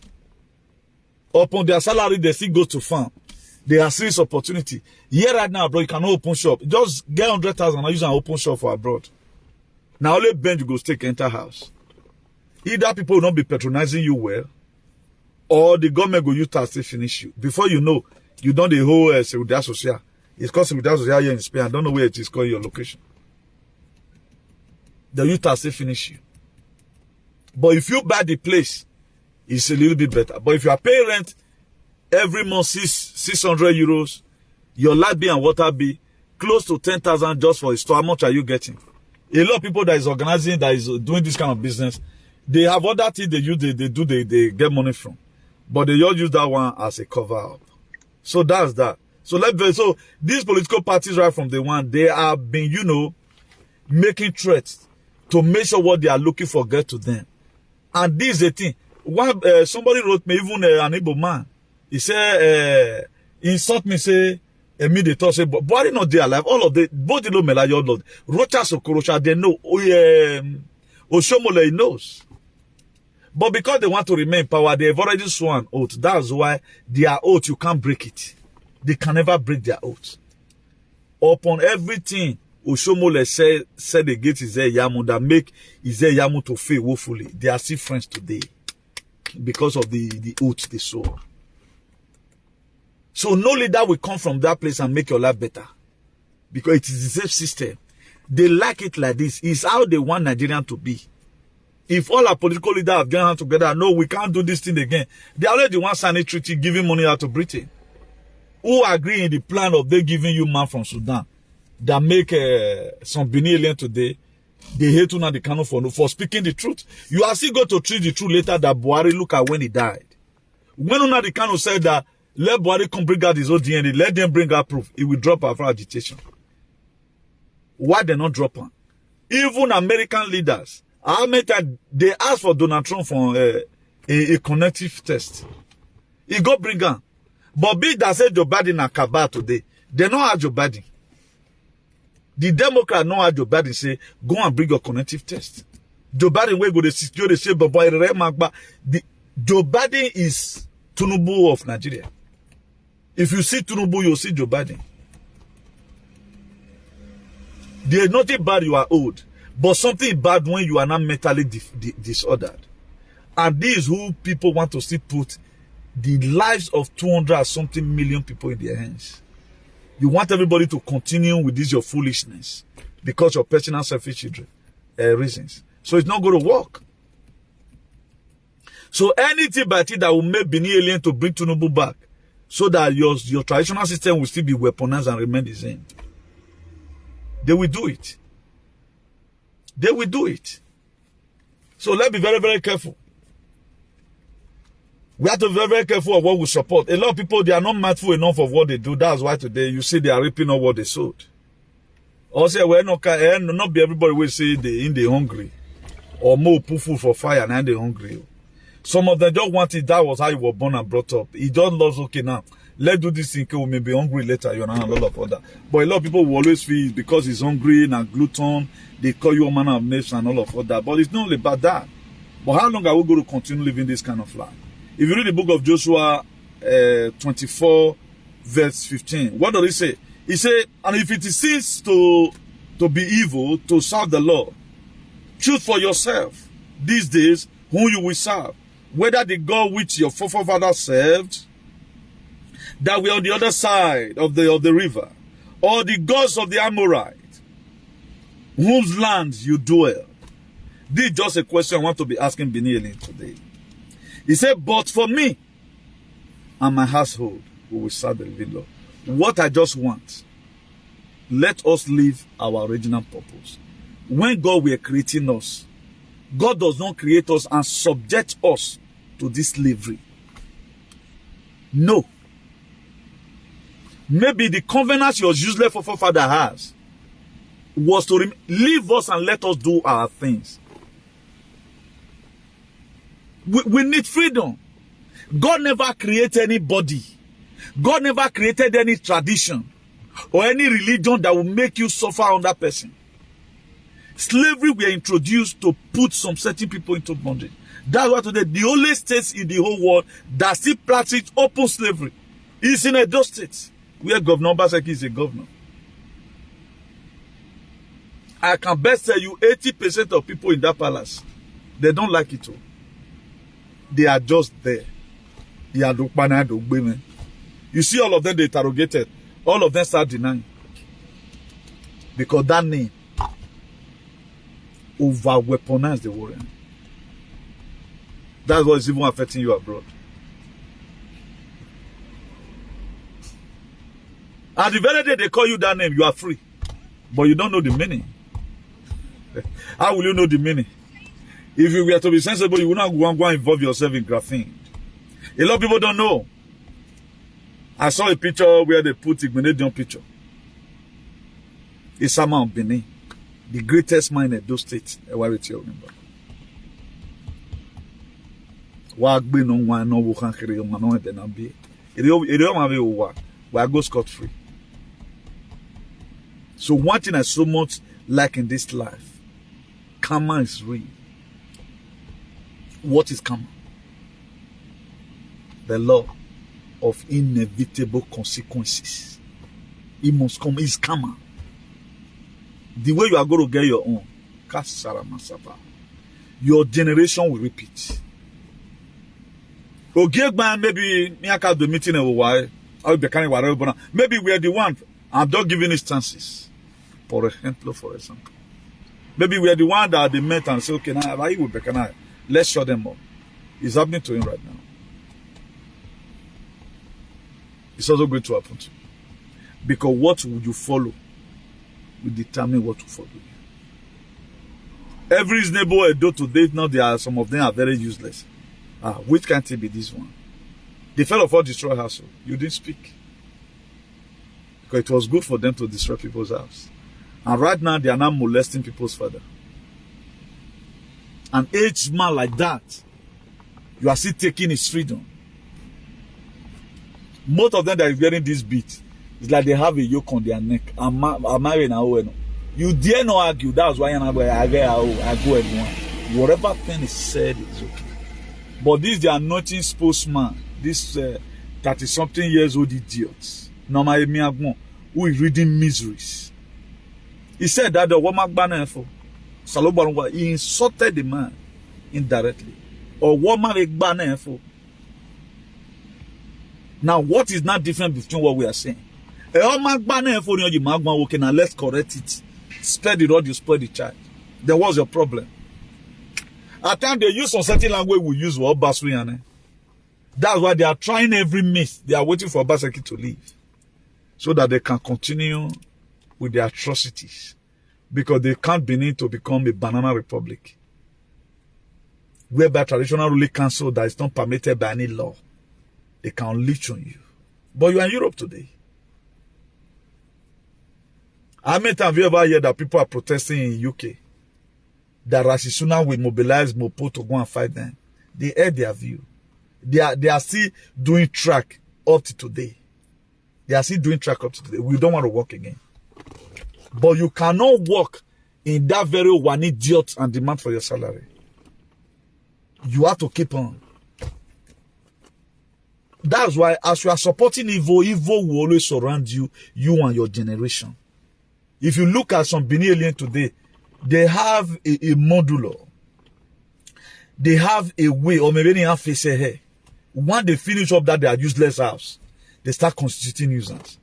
Upon their salary, they still go to farm. They have serious opportunity. Here right now, bro, you cannot open shop. Just get 100,000 and use an open shop for abroad. Now only bench you go take enter house. Either people will not be patronizing you well, or the government will use tax to finish you. Before you know, you done the whole Seguridad Social. It's called Seguridad Social here in Spain. I don't know where it is called your location. The use tax to finish you. But if you buy the place, it's a little bit better. But if you are paying rent every month 600 euros, your light bill and water bill close to 10,000 just for a store, how much are you getting? A lot of people that is organizing, that is doing this kind of business, they have other things they use, they get money from. But they all use that one as a cover up. So that's that. So so these political parties right from the one, they have been, you know, making threats to make sure what they are looking for get to them. And this is the thing. One, somebody wrote me, even an Igbo man, he said, insult me, say, me they talk, say, but why not they alive? All of the, both the Lomela, your Lord, Rocha Sokorosha, they know, Oshomole knows. But because they want to remain in power, they have already sworn oath. That's why their oath, you can't break it. They can never break their oath. Upon everything, Oshomole said against Ize Yamu, that make Ize Yamu to fail woefully. They are still friends today. Because of the oath they swore. So no leader will come from that place and make your life better. Because it is the same system. They like it like this. It's how they want Nigerian to be. If all our political leaders have gone together, no, we can't do this thing again. They already want signing treaty giving money out to Britain. Who agree in the plan of they giving you man from Sudan that make some Benin alien today? They hate una the canon for speaking the truth. You are still going to treat the truth later that Buhari look at when he died. When una the canon said that let Buhari come bring out his own DNA, let them bring out proof, he will drop our agitation. Why they not drop on? Even American leaders, how many times they asked for Donald Trump for a connective test. He go bring on. But big that said Joe Biden and Kabal today, they know how Joe Biden. The Democrat know how Joe Biden say, go and bring your connective test. Joe Biden will go to secure the shape, but Joe Biden is Tinubu of Nigeria. If you see Tinubu, you'll see Joe Biden. There's nothing bad you are old, but something bad when you are not mentally disordered. And this is who people want to still put the lives of 200-something million people in their hands. You want everybody to continue with this your foolishness because of personal selfish reasons. So it's not going to work. So anything by it that will make Benin alien to bring Tinubu back, so that your traditional system will still be weaponized and remain the same. They will do it. They will do it. So let's be very, very careful. We have to be very, very careful of what we support. A lot of people, they are not mindful enough of what they do. That's why today you see they are reaping on what they sowed. Also, well, not be everybody will say they hungry. Or more put food for fire and they hungry. Some of them just want it. That was how you were born and brought up. He just loves, okay, now, let's do this thing, we may be hungry later, you know, and a lot of other. But a lot of people will always feel because he's hungry and glutton, they call you a man of nation and all of other. But it's not only about that. But how long are we going to continue living this kind of life? If you read the book of Joshua 24, verse 15, what does it say? He said, and if it seems to be evil to serve the Lord, choose for yourself these days whom you will serve, whether the God which your forefathers served, that were on the other side of the river, or the gods of the Amorites, whose lands you dwell. This is just a question I want to be asking Benin today. He said, but for me and my household, we will serve the living Lord. What I just want, let us live our original purpose. When God were creating us, God does not create us and subject us to this slavery. No. Maybe the covenant your useless forefather has was to leave us and let us do our things. We need freedom. God never created anybody. God never created any tradition or any religion that will make you suffer on that person. Slavery were introduced to put some certain people into bondage. That's why today the only states in the whole world that still practice open slavery is in Edo State, where Governor OBASEKI is a governor. I can best tell you 80% of people in that palace, they don't like it all. They are just there. You see all of them they interrogated. All of them start denying. Because that name over-weaponized the warrior. That's what is even affecting you abroad. At the very day they call you that name, you are free. But you don't know the meaning. How will you know the meaning? If you were to be sensible, you would not go and involve yourself in graphene. A lot of people don't know. I saw a picture where they put a Grenadian picture. It's Sama of Benin, the greatest man in those states. Remember. I go scot-free. So one thing I so much like in this life, karma is real. What is karma? The law of inevitable consequences. It must come. It's karma. The way you are going to get your own, your generation will repeat. Maybe the meeting maybe we are the one. I'm not giving instances. For example. Maybe we are the one that they met and say, okay, now why you will let's show them up. It's happening to him right now. It's also going to happen to you. Because what would you follow will determine what to follow you. Every reasonable Edo today, now there are some of them are very useless. Which can't it be this one? They fell off all destroy household. You didn't speak. Because it was good for them to destroy people's house. And right now they are now molesting people's father. An aged man like that, you are still taking his freedom. Most of them that are wearing this beat, it's like they have a yoke on their neck. I'm married now. You dare not argue. That's why I go everyone. Whatever thing is said is okay. But this the anointing spokesman, this 30-something years old idiots, who is reading miseries. He said that the woman banner for Salobanwa, he insulted the man indirectly. Or woman banner for. Now, what is not different between what we are saying? A woman banner for you, magma working, and let's correct it. Spare the rod, you spare the child. There was your problem. At times they use some certain language we use for Obaseki. That's why they are trying every myth. They are waiting for Obaseki to leave, so that they can continue with their atrocities. Because they can't Benin to become a banana republic, whereby traditional ruling council that is not permitted by any law, they can unleash on you. But you are in Europe today. How many times have you ever heard that people are protesting in UK? That Rasisuna will mobilize Mopo to go and fight them. They aired their view. They are still doing track up to today. They are still doing track up to today. We don't want to work again. But you cannot work in that very one idiot and demand for your salary. You have to keep on. That's why as you are supporting evil, evil will always surround you, you and your generation. If you look at some Benin alien today, they have a modular. They have a way, or maybe they have face here. When they finish up that they are useless house, they start constituting nuisance.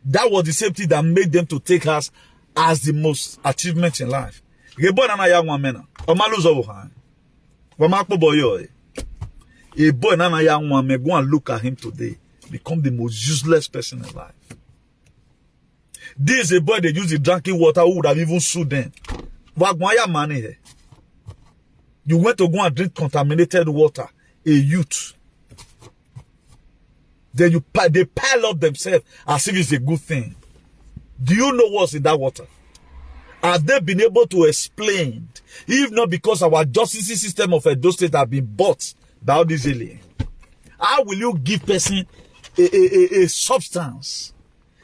That was the same thing that made them to take us as the most achievement in life. A boy na young woman, a young woman, go and look at him today, become the most useless person in life. This is a boy they use the drinking water who would have even sued them. You went to go and drink contaminated water, a youth. Then they pile up themselves as if it's a good thing. Do you know what's in that water? Have they been able to explain, if not because our justice system of Edo State have been bought by all these aliens? How will you give person a substance,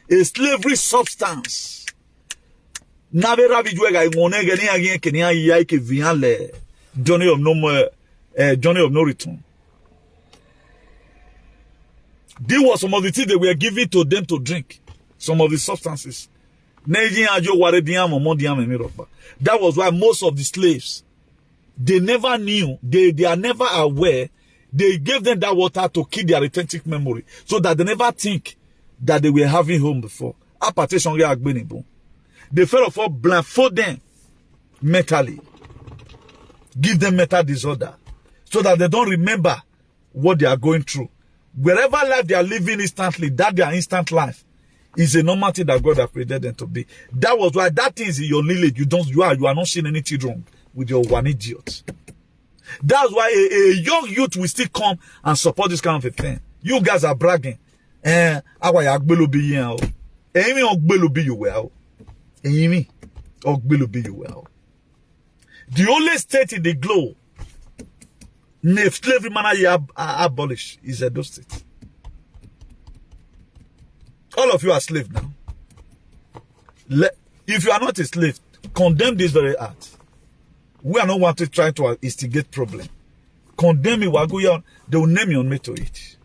a slavery substance? Journey of no return. These were some of the things they were giving to them to drink. Some of the substances. That was why most of the slaves, they never knew, they are never aware. They gave them that water to keep their authentic memory, so that they never think that they were having home before. They first of all blindfold them mentally, give them mental disorder, so that they don't remember what they are going through. Wherever life they are living instantly, that their instant life is a normal thing that God has created them to be. That was why that thing is in your lineage. You are not seeing anything wrong with your one idiot. That's why a young youth will still come and support this kind of a thing. You guys are bragging. The only state in the globe slavery man abolish is Edo State. All of you are slaves now. If you are not a slave, condemn this very act. We are not wanting to try to instigate problem. Condemn it. They will name your name to it.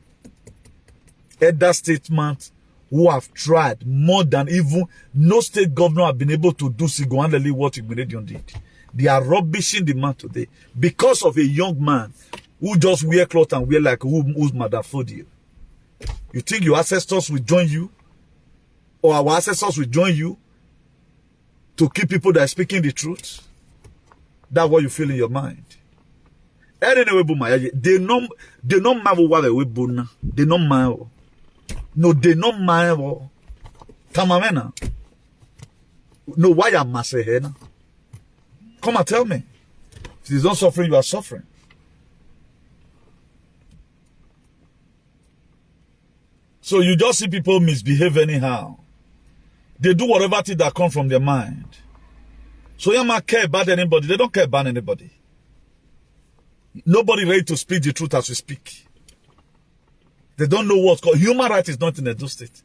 Elder statement who have tried more than even no state governor have been able to do single-handedly what Igbinedion did. They are rubbishing the man today because of a young man who just wear clothes and wear like who's mother for you. You think your ancestors will join you? Or our ancestors will join you to keep people that are speaking the truth? That's what you feel in your mind. Anyway, they don't marvel what they will do. They don't marvel. No, they don't marvel. Tamamena. No, why am I saying? Come and tell me. If he's not suffering, you are suffering. So you just see people misbehave anyhow. They do whatever thing that comes from their mind. So you might care about anybody. They don't care about anybody. Nobody ready to speak the truth as we speak. They don't know what's called. Human rights is not in Edo State.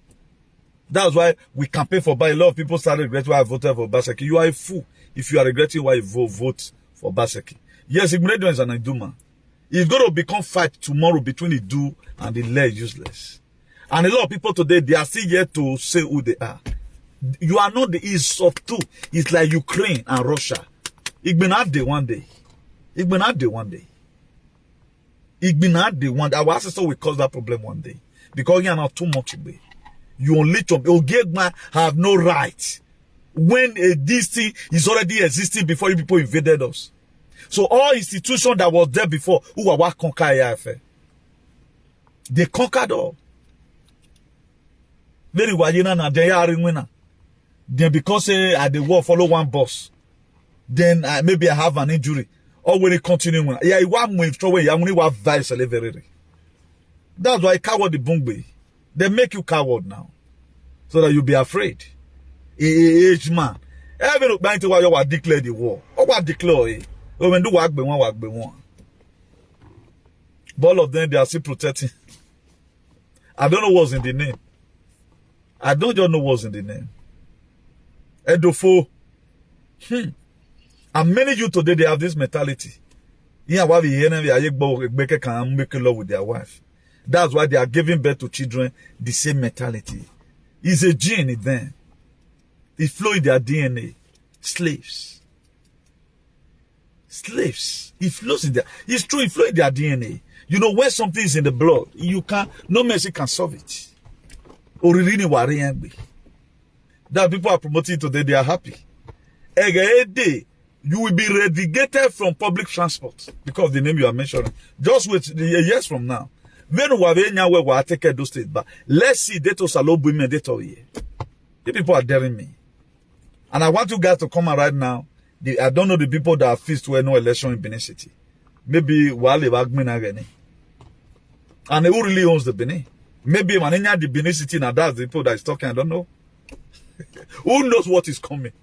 That's why we campaign for Obaseki. A lot of people started regretting why I voted for Obaseki. You are a fool if you are regretting why you vote for Obaseki. Yes, Igbinedion is an Iduma. It's going to become fight tomorrow between the do and the less useless. And a lot of people today, they are still yet to say who they are. You are not the east of two. It's like Ukraine and Russia. It been out there one day. It been out there one day. It been out there one day. Our ancestors will cause that problem one day. Because you are not too much away. You only have no right. When this thing is already existing before you people invaded us. So all institutions that was there before, who are what conquer AFA? They conquered all. Very well, you know, they are in winner. Then because at the war follow one boss, then maybe I have an injury. Or when it continue, yeah, one move throw away, I'm only one vice very. That's why coward the bungbe. They make you coward now. So that you be afraid. Age man. Every look back to why you declare the war. Or what declare? When do work be one. But all of them, they are still protecting. I don't know what's in the name. I don't just know what's in the name. Edofo. And many youth today, they have this mentality. Yeah, why we hear them, can make love with their wife. That's why they are giving birth to children the same mentality. It's a gene in them. It flows in their DNA. Slaves. Slaves. It flows in their. It's true. It flows in their DNA. You know, when something is in the blood, you can't. No mercy can solve it. That people are promoting today, they are happy. You will be relegated from public transport because of the name you are mentioning. Just wait years from now. When we are taking those states back, let's see data salo women data here. The people are daring me. And I want you guys to come out right now. I don't know the people that are fixed to no election in Benin City. Maybe Wale Wagmin again. And who really owns the Benin? Maybe Manenya the Benin City, now that's the people that is talking, I don't know. Who knows what is coming?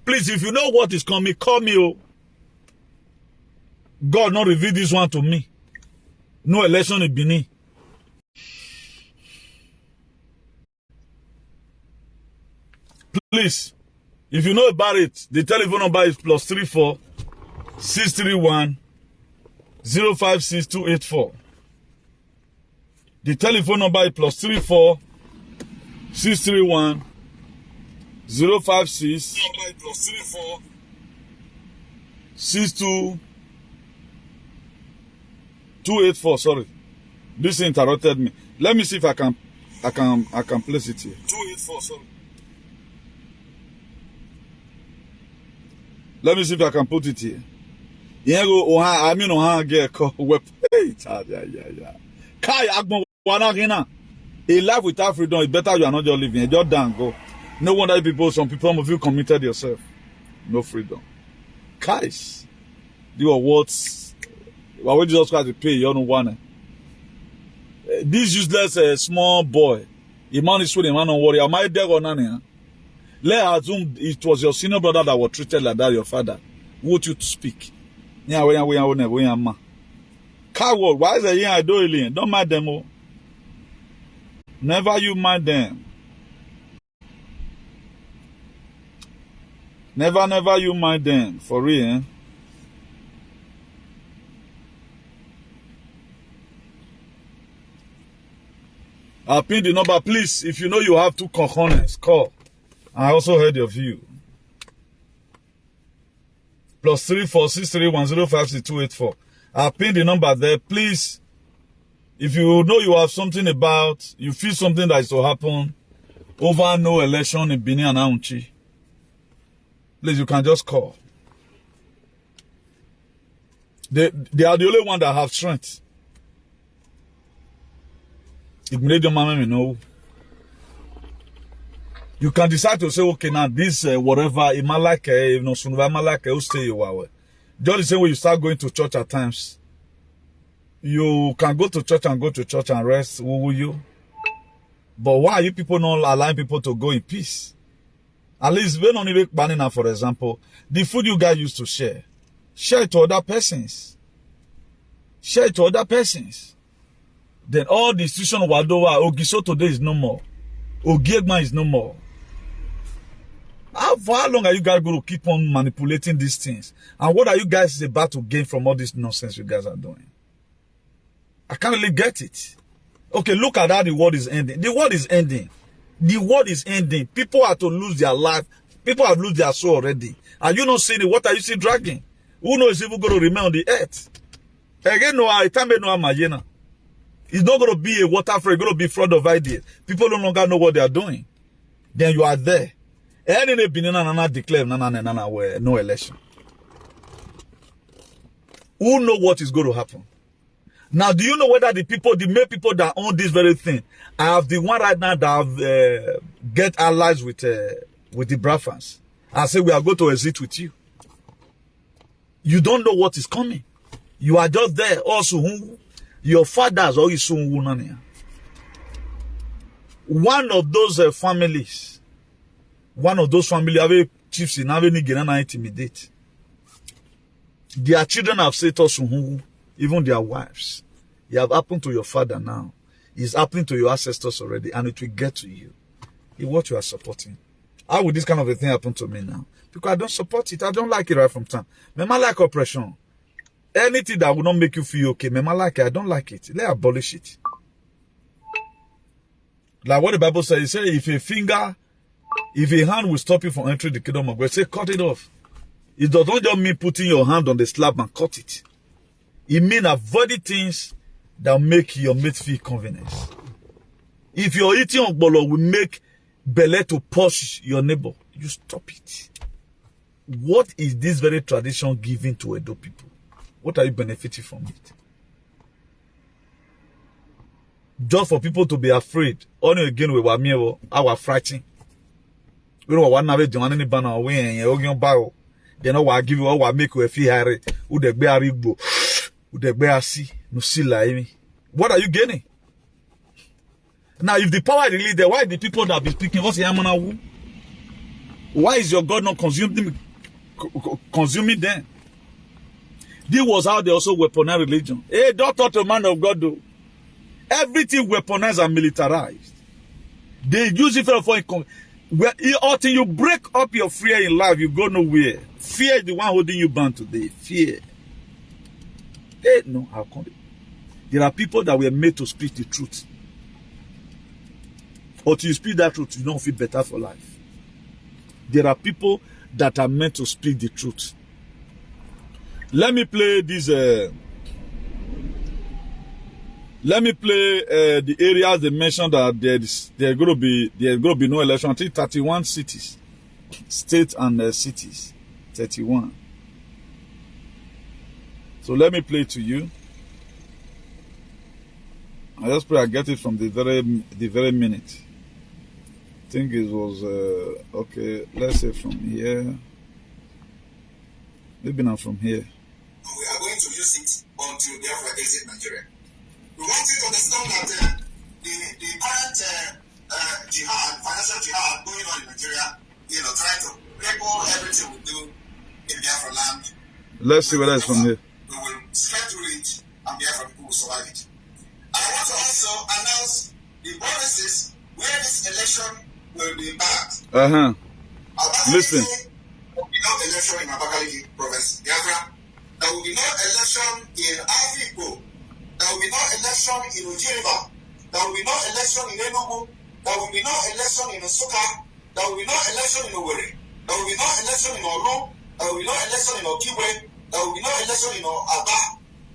Please, if you know what is coming, call me. Oh. God not reveal this one to me. No election in Benin. Please, if you know about it, the telephone number is +34 631 056284. The telephone number is +34 631 056 +34 62 284. Sorry, this interrupted me. Let me see if I can place it here. 284. Sorry. Let me see if I can put it here. Yeah, go. I mean, get web. Yeah. Kai Agbo Wanagina. A life without freedom is better. You are not just living. Just down go. No wonder some people of you committed yourself. No freedom. Guys, you are what? Why would Jesus Christ pay? You don't want it. This useless small boy. The man is sweating. Man, don't worry. Am I there or not? Let's assume it was your senior brother that was treated like that, your father. Would you speak? Yeah, we are. Coward, why is it I do? Don't mind them. Oh. Never you mind them. Never you mind them. For real, eh? I'll pin the number, please. If you know you have 2 cojones, call. I also heard your view. +34 631 056284. I'll pin the number there. Please, if you know you have something about, you feel something that is to happen over no election in Benin and Auchi, please, you can just call. They are the only one that have strength. It made your mama know. You can decide to say, okay, now this whatever, it might like, you know, soon I might like, will stay you away. Just the same way you start going to church at times. You can go to church and rest. Who will you? But why are you people not allowing people to go in peace? At least when on even banana, for example, the food you guys used to share it to other persons. Share it to other persons. Then all the institution of Wadowa, Ogiso today is no more. Ogiegma is no more. For how long are you guys going to keep on manipulating these things? And what are you guys about to gain from all this nonsense you guys are doing? I can't really get it. Okay, look at how the world is ending. The world is ending. The world is ending. People are to lose their life. People have lost their soul already. Are you not seeing it? What are you still dragging? Who knows if we're going to remain on the earth? Again, no, I can't be no imagine. It's not going to be a waterfall. It's going to be flood of ideas. People no longer know what they are doing. Then you are there. And in a Benin declare no election. Who know what is going to happen? Now, do you know whether the main people that own this very thing, I have the one right now that have get allies with the Biafrans. I say we are going to exit with you. You don't know what is coming. You are just there. Also, your fathers or one of those families have a chiefs in having intimidate. Their children have said us, even their wives. It have happened to your father now. It's happening to your ancestors already, and it will get to you. It's what you are supporting. How would this kind of a thing happen to me now? Because I don't support it. I don't like it right from time. I like oppression. Anything that will not make you feel okay, I like it. I don't like it. Let's abolish it. Like what the Bible says, it says if a hand will stop you from entering the kingdom of God, say cut it off. It does not just mean putting your hand on the slab and cut it. It means avoiding things that make your mate feel convenience. If you're eating ogbolo will make belly to push your neighbor, you stop it. What is this very tradition giving to Edo people? What are you benefiting from it? Just for people to be afraid. Only again we were mere our frightened. We don't want to do any banner away and you're barrel. They know what give you all what make you feel hairy. Who the bear rigbo? Who the bear see? No see like what are you gaining? Now, if the power is really there, why the people that be speaking? What's the Yamana? Why is your God not consuming them? This was how they also weaponized religion. Hey, don't talk to a man of God, though. Everything weaponized and militarized. They use it for until you break up your fear in life, you go nowhere. Fear is the one holding you bound today. Fear. Hey, no, how come? There are people that were made to speak the truth. Or to speak that truth, you don't feel better for life. There are people that are meant to speak the truth. Let me play this. Let me play the areas they mentioned that there's going to be no election. I think 31 cities, states and cities, 31. So let me play to you. I just pray I get it from the very minute. I think it was okay. Let's say from here. Maybe not from here. We are going to use it until Biafra exit Nigeria. We want you to understand that the current jihad, financial jihad going on in Nigeria, trying to cripple everything we do in Biafra land. Let's see whether it's from here. We will straight through it, and Biafra people will survive it. And I want to also announce the bonuses where this election will be back. Listen. There will be no election in Abakaliki province, Biafra. There will be no election in Afikpo. There will be no election in Ujiriba. There will be no election in Enugu. There will be no election in Nsukka. There will be no election in Owerri. There will be no election in Oru. There will be no election in Okigwe. There will be no election in Aba.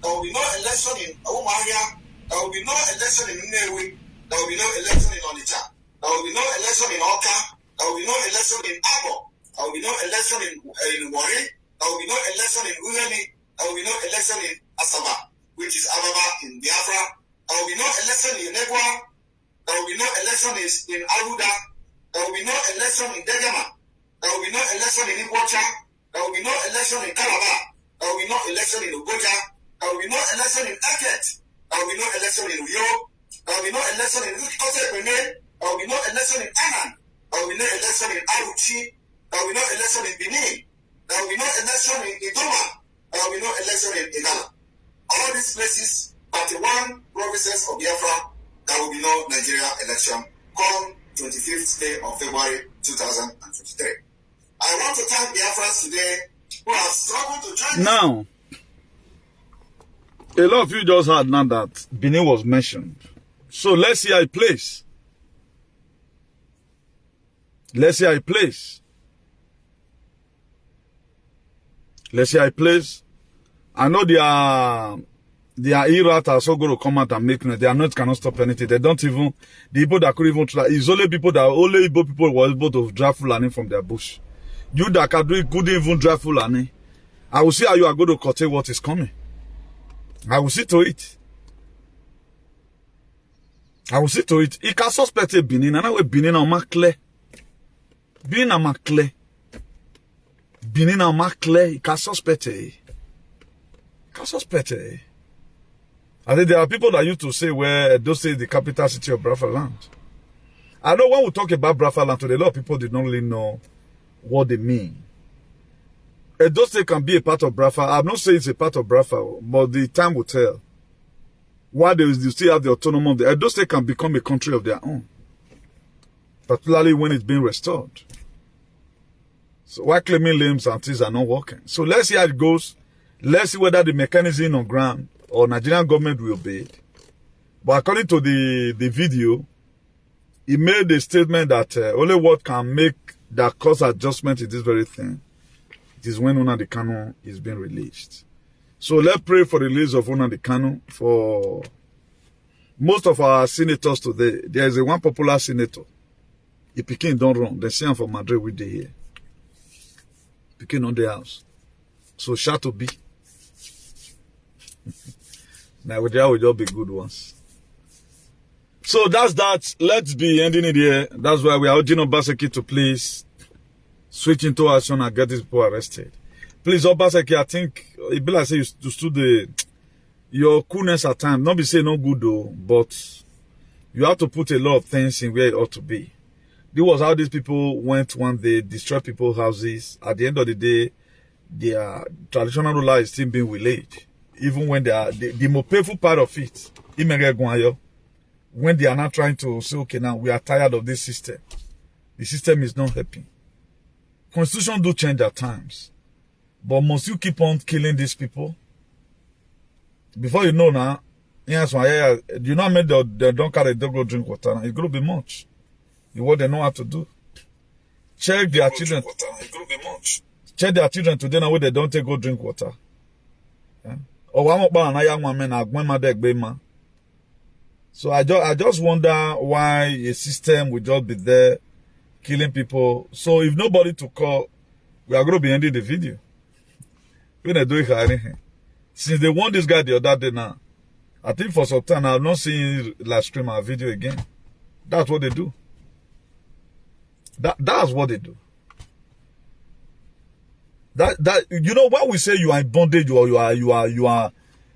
There will be no election in Umuahia. There will be no election in Nnewi. There will be no election in Onitsha. There will be no election in Awka. There will be no election in Abo. There will be no election in Warri. There will be no election in Uheni. There will be no election in Asaba, which is Ababa in Biafra. There will be no election in Negwa. There will be no election in Aruda. There will be no election in Degama. There will be no election in Ibocha. There will be no election in Calabar. There will be no election in Ugoja. There will be no election in Eket. There will be no election in Uyo. There will be no election in Kosepene. There will be no election in Anan. There will be no election in Auchi. There will be no election in Benin. There will be no election in Idoma. There will be no election in Igala. All these places, 31 provinces of Biafra, there will be no Nigeria election come 25th day of February 2023. I want to thank Biafrans today who have struggled to join. Now, a lot of you just heard now that Benin was mentioned. So let's see how it plays. Let's see how it plays. Let's see how it plays. I know their IRAT are so going to come out and make noise. They are not cannot stop anything. They don't even, the people that could even try, it's only people that only Igbo people were able to drive Fulani from their bush. You that can do it couldn't even drive Fulani. I will see how you are going to curtail what is coming. I will see to it. I will see to it. He can suspect a Benin, and I will Benin on my clear. Benin on my clear. Benin on my clear. He can suspect it. Can suspect it. I think there are people that used to say where those say the capital city of Biafra land. I know when we talk about Biafra land today, a lot of people did not really know what they mean. Those State can be a part of Biafra. I'm not saying it's a part of Biafra, but the time will tell. Why they still have the autonomy of the Edo State can become a country of their own. Particularly when it's being restored. So why claiming limbs and things are not working? So let's see how it goes. Let's see whether the mechanism on ground or Nigerian government will obey it. But according to the video, he made a statement that only what can make that cause adjustment in this very thing, it is when Nnamdi Kanu is being released. So let's pray for the release of Nnamdi Kanu. For most of our senators today, there is a one popular senator. If Pekin don't run, they say him for Madrid with the here. Pekin on the house. So shout to be. Now with that will just be good ones. So that's that. Let's be ending it here. That's why we are urging OBASEKI to please switch into action and get these people arrested. Please, OBASEKI, I think it be like say you stood your coolness at times. Not be saying no good though, but you have to put a lot of things in where it ought to be. This was how these people went when they destroyed people's houses. At the end of the day, their traditional ruler is still being relayed. Even when they are the more painful part of it, when they are not trying to say, okay, now we are tired of this system. The system is not helping. Constitution do change at times. But must you keep on killing these people? Before you know now, you know they don't carry, they go drink water. It's going to be much. It's what they know how to do. Check their children. Check their children today now where they don't take go drink water. Yeah? So I just wonder why a system will just be there killing people. So if nobody to call, we are going to be ending the video. When they do it, since they want this guy the other day now, I think for some time I've not seen live stream our video again. That's what they do. That's what they do. That you know, when we say you are in bondage or you are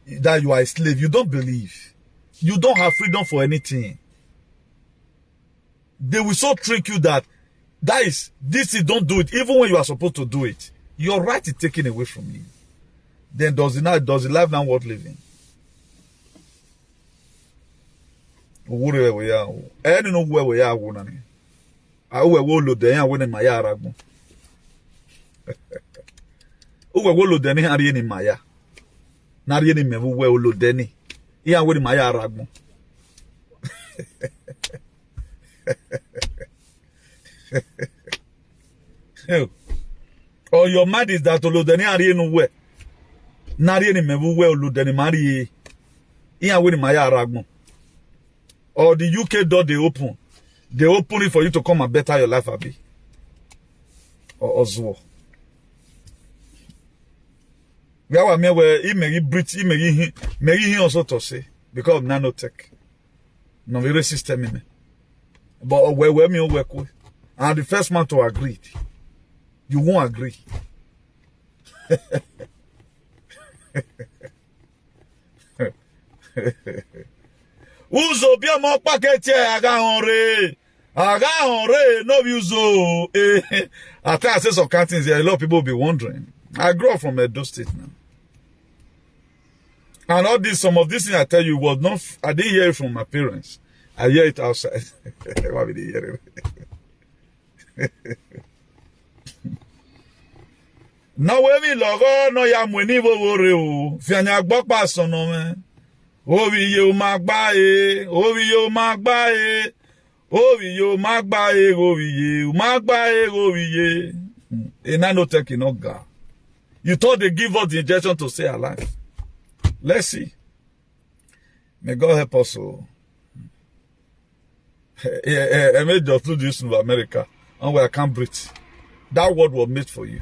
a slave, you don't believe. You don't have freedom for anything. They will so trick you that this is don't do it, even when you are supposed to do it. Your right is taken away from you. Then does the life now worth living? Where we are, I don't know where we are. I will load the end when my yard. Uwe wolo deni hari ni maya. Nari ni mevu we wolo deni. Iya we ni maya aragmo. Oh, your mind is that wolo deni hari no we. Nari ni mevu we wolo deni mari. Iya we ni maya aragmo. Or the UK door they open. They open it for you to come and better your life, Abi. Or Oswo. We are me where he may breathe, he may also to say because of nanotech. No very system in it. But where me work with. And the first man to agree. You won't agree. Uzo bia mo packet aga honre no uzo after I say some cantons here, a lot of people will be wondering. I grew up from Edo State now. And all this, some of this thing I tell you was not, I didn't hear it from my parents. I hear it outside. Why did you hear it? No, we logo no ya mweni wo wore o. Fianya gbokpa sono me. Owi ye o magba e, Oviyo, magba egoviye, magba egoviye. And I no take no God. You thought they give us the injection to stay alive. Let's see. May God help us. I made just do this in America, and where I can't breathe. That word was made for you.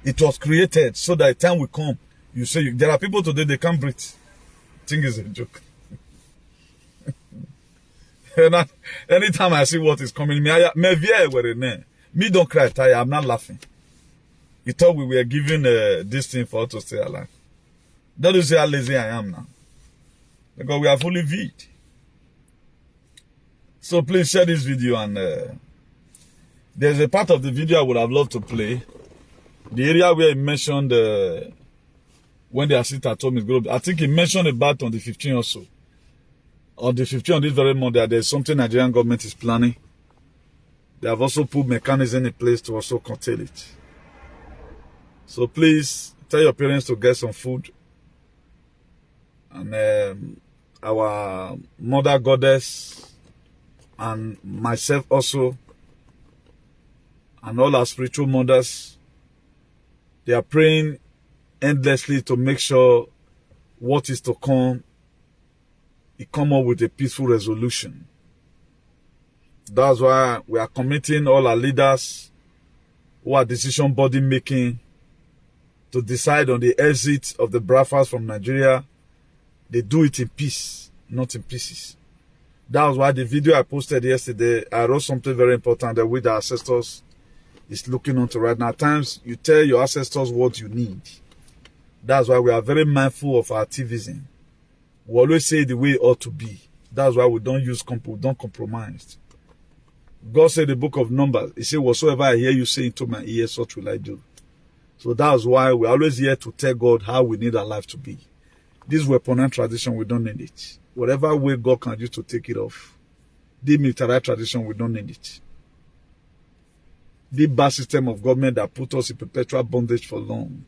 It was created so that the time will come. You say there are people today they can't breathe. I think it's a joke. Anytime I see what is coming, me don't cry, tired. I'm not laughing. You thought we were given this thing for us to stay alive. Don't you see how lazy I am now? Because we are fully viewed. So please share this video, and there's a part of the video I would have loved to play. The area where he mentioned when the assistant told me it's going to be, I think he mentioned about on the 15th or so. On the 15th, on this very Monday, there's something Nigerian government is planning. They have also put mechanism in place to also curtail it. So please tell your parents to get some food. And our mother goddess and myself also, and all our spiritual mothers, they are praying endlessly to make sure what is to come, it come up with a peaceful resolution. That's why we are committing all our leaders who are decision body making to decide on the exit of the Biafras from Nigeria. They do it in peace, not in pieces. That was why the video I posted yesterday, I wrote something very important that with our ancestors is looking onto right now. At times, you tell your ancestors what you need. That's why we are very mindful of our activism. We always say the way it ought to be. That's why we don't don't compromise. God said in the book of Numbers, he said, whatsoever I hear you say into my ears, such will I do. So that's why we're always here to tell God how we need our life to be. This weaponized tradition, we don't need it. Whatever way God can use to take it off. The militarized tradition, we don't need it. The bad system of government that put us in perpetual bondage for long.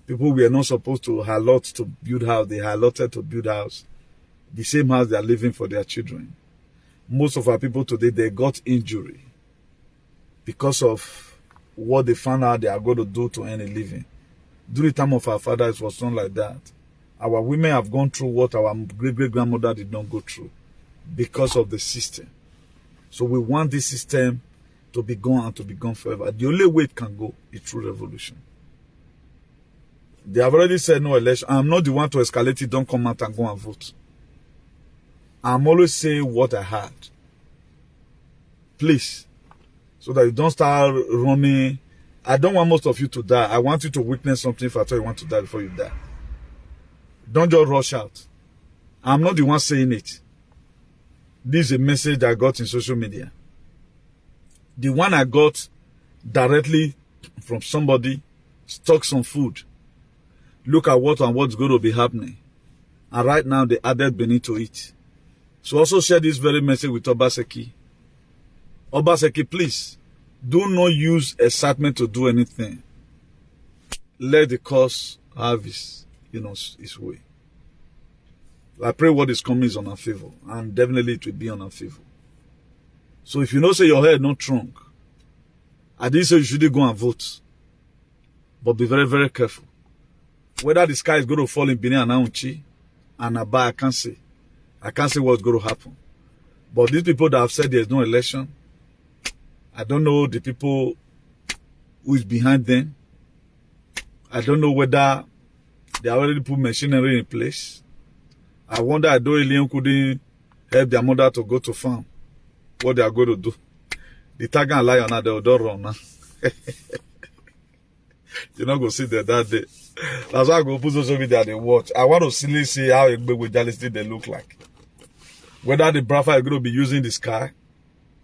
People were not supposed to allot to build house. They allotted to build house. The same house they are living for their children. Most of our people today, they got injury because of what they found out they are going to do to earn a living. During the time of our fathers, it was not like that. Our women have gone through what our great-great-grandmother did not go through because of the system. So we want this system to be gone and to be gone forever. The only way it can go is through revolution. They have already said no election. I'm not the one to escalate it. Don't come out and go and vote. I'm always saying what I heard. Please. So that you don't start running. I don't want most of you to die. I want you to witness something if I tell you want to die before you die. Don't just rush out. I'm not the one saying it. This is a message I got in social media. The one I got directly from somebody, stock some food. Look at what and what's going to be happening. And right now, they added Benin to it. So also share this very message with OBASEKI. OBASEKI, please, do not use excitement to do anything. Let the cause have its way. I pray what is coming is on our favor. And definitely it will be on our favor. So if you know say your head not strong, I didn't say you shouldn't go and vote. But be very, very careful. Whether the sky is going to fall in Benin and Auchi and Aba, I can't say. I can't say what's going to happen. But these people that have said there's no election, I don't know the people who is behind them. I don't know whether they already put machinery in place. I wonder if Alien couldn't help their mother to go to farm. What they are going to do. The tiger and lion now, they don't run now. You're not going to see them that day. That's why I go put social media they watch. I want to see how a big with jealousy they look like. Whether the Biafra are going to be using the sky,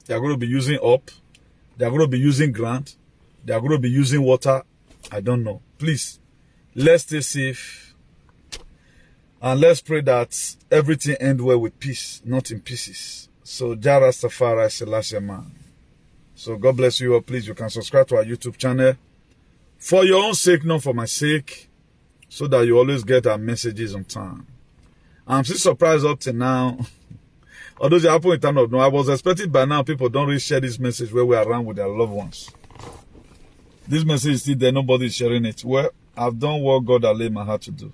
they are going to be using up, they are going to be using ground, they are going to be using water. I don't know. Please, let's stay safe. And let's pray that everything ends well with peace, not in pieces. So, Jah Rastafari Selassie man. So, God bless you all. Please, you can subscribe to our YouTube channel. For your own sake, not for my sake. So that you always get our messages on time. I'm still surprised up to now. Although it happened in time of no, I was expecting by now people don't really share this message where we are around with their loved ones. This message is still there, nobody is sharing it. Well, I've done what God has laid my heart to do.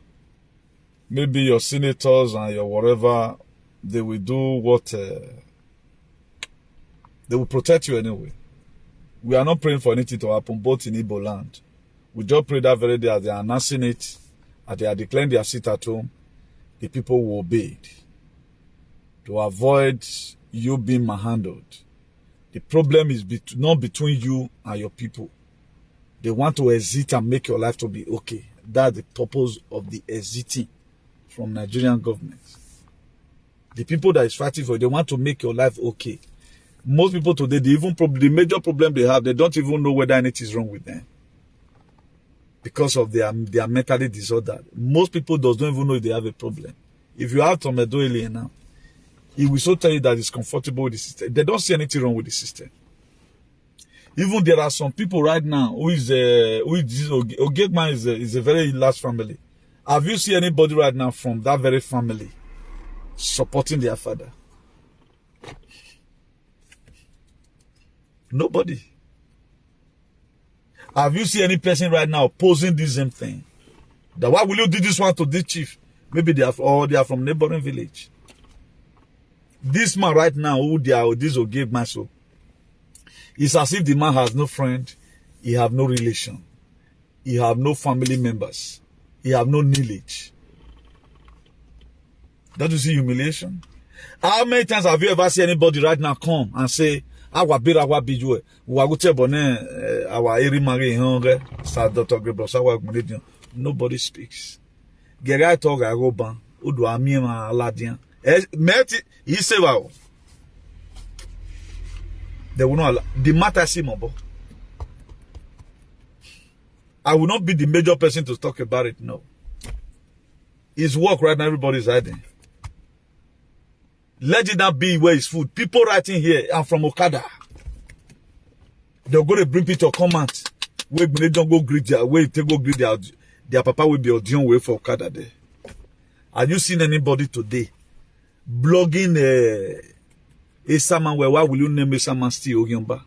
Maybe your senators and your whatever, they will do what, they will protect you anyway. We are not praying for anything to happen, both in Igbo land. We just pray that very day as they are announcing it, as they are declaring their seat at home, the people will obey it. To avoid you being manhandled. The problem is not between you and your people. They want to exit and make your life to be okay. That's the purpose of the exiting from Nigerian government. The people that is fighting for you, they want to make your life okay. Most people today, the major problem they have, they don't even know whether anything is wrong with them. Because of they are mentally disordered. Most people don't even know if they have a problem. If you have Tomedo alien now, he will so tell you that it's comfortable with the system. They don't see anything wrong with the system. Even there are some people right now who is Ogegman is a very large family. Have you seen anybody right now from that very family supporting their father? Nobody. Have you seen any person right now opposing this same thing? That why will you do this one to this chief? Maybe they are from neighboring village. This man right now, who they are, this Ogegman, so it's as if the man has no friend, he have no relation, he have no family members, he have no knowledge. Don't you see humiliation? How many times have you ever seen anybody right now come and say, "Our bira wa bijue, wa gute bone our eri mari hungre, sa Dr. Gebrosa wa gmedion." Nobody speaks. Gerai toga roban, udu amiema aladian. Meti, he say wow. They will not allow. The matter is mobo. I will not be the major person to talk about it, no. His work right now, everybody's hiding. Let it not be where his food. People writing here are from Okada. They're going to bring picture comment. Where they don't go greet their way, they go greet their papa will be audion way for Okada there. Have you seen anybody today blogging Esaman? Why will you name Esaman still Ogyomba?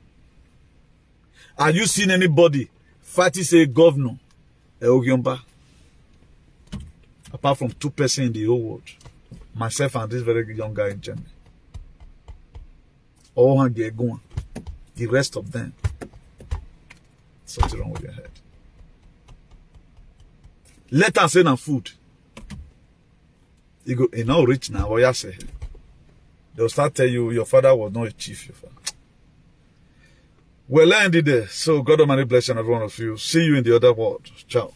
Have you seen anybody fighting say governor Ogyomba? Apart from 2 persons in the whole world. Myself and this very young guy in Germany. All the rest of them. Something wrong with your head. Let us say na food. You go, you know, rich now, what you say? They'll start tell you your father was not a chief. Your father. Well, I ended there. So God Almighty bless you and every one of you. See you in the other world. Ciao.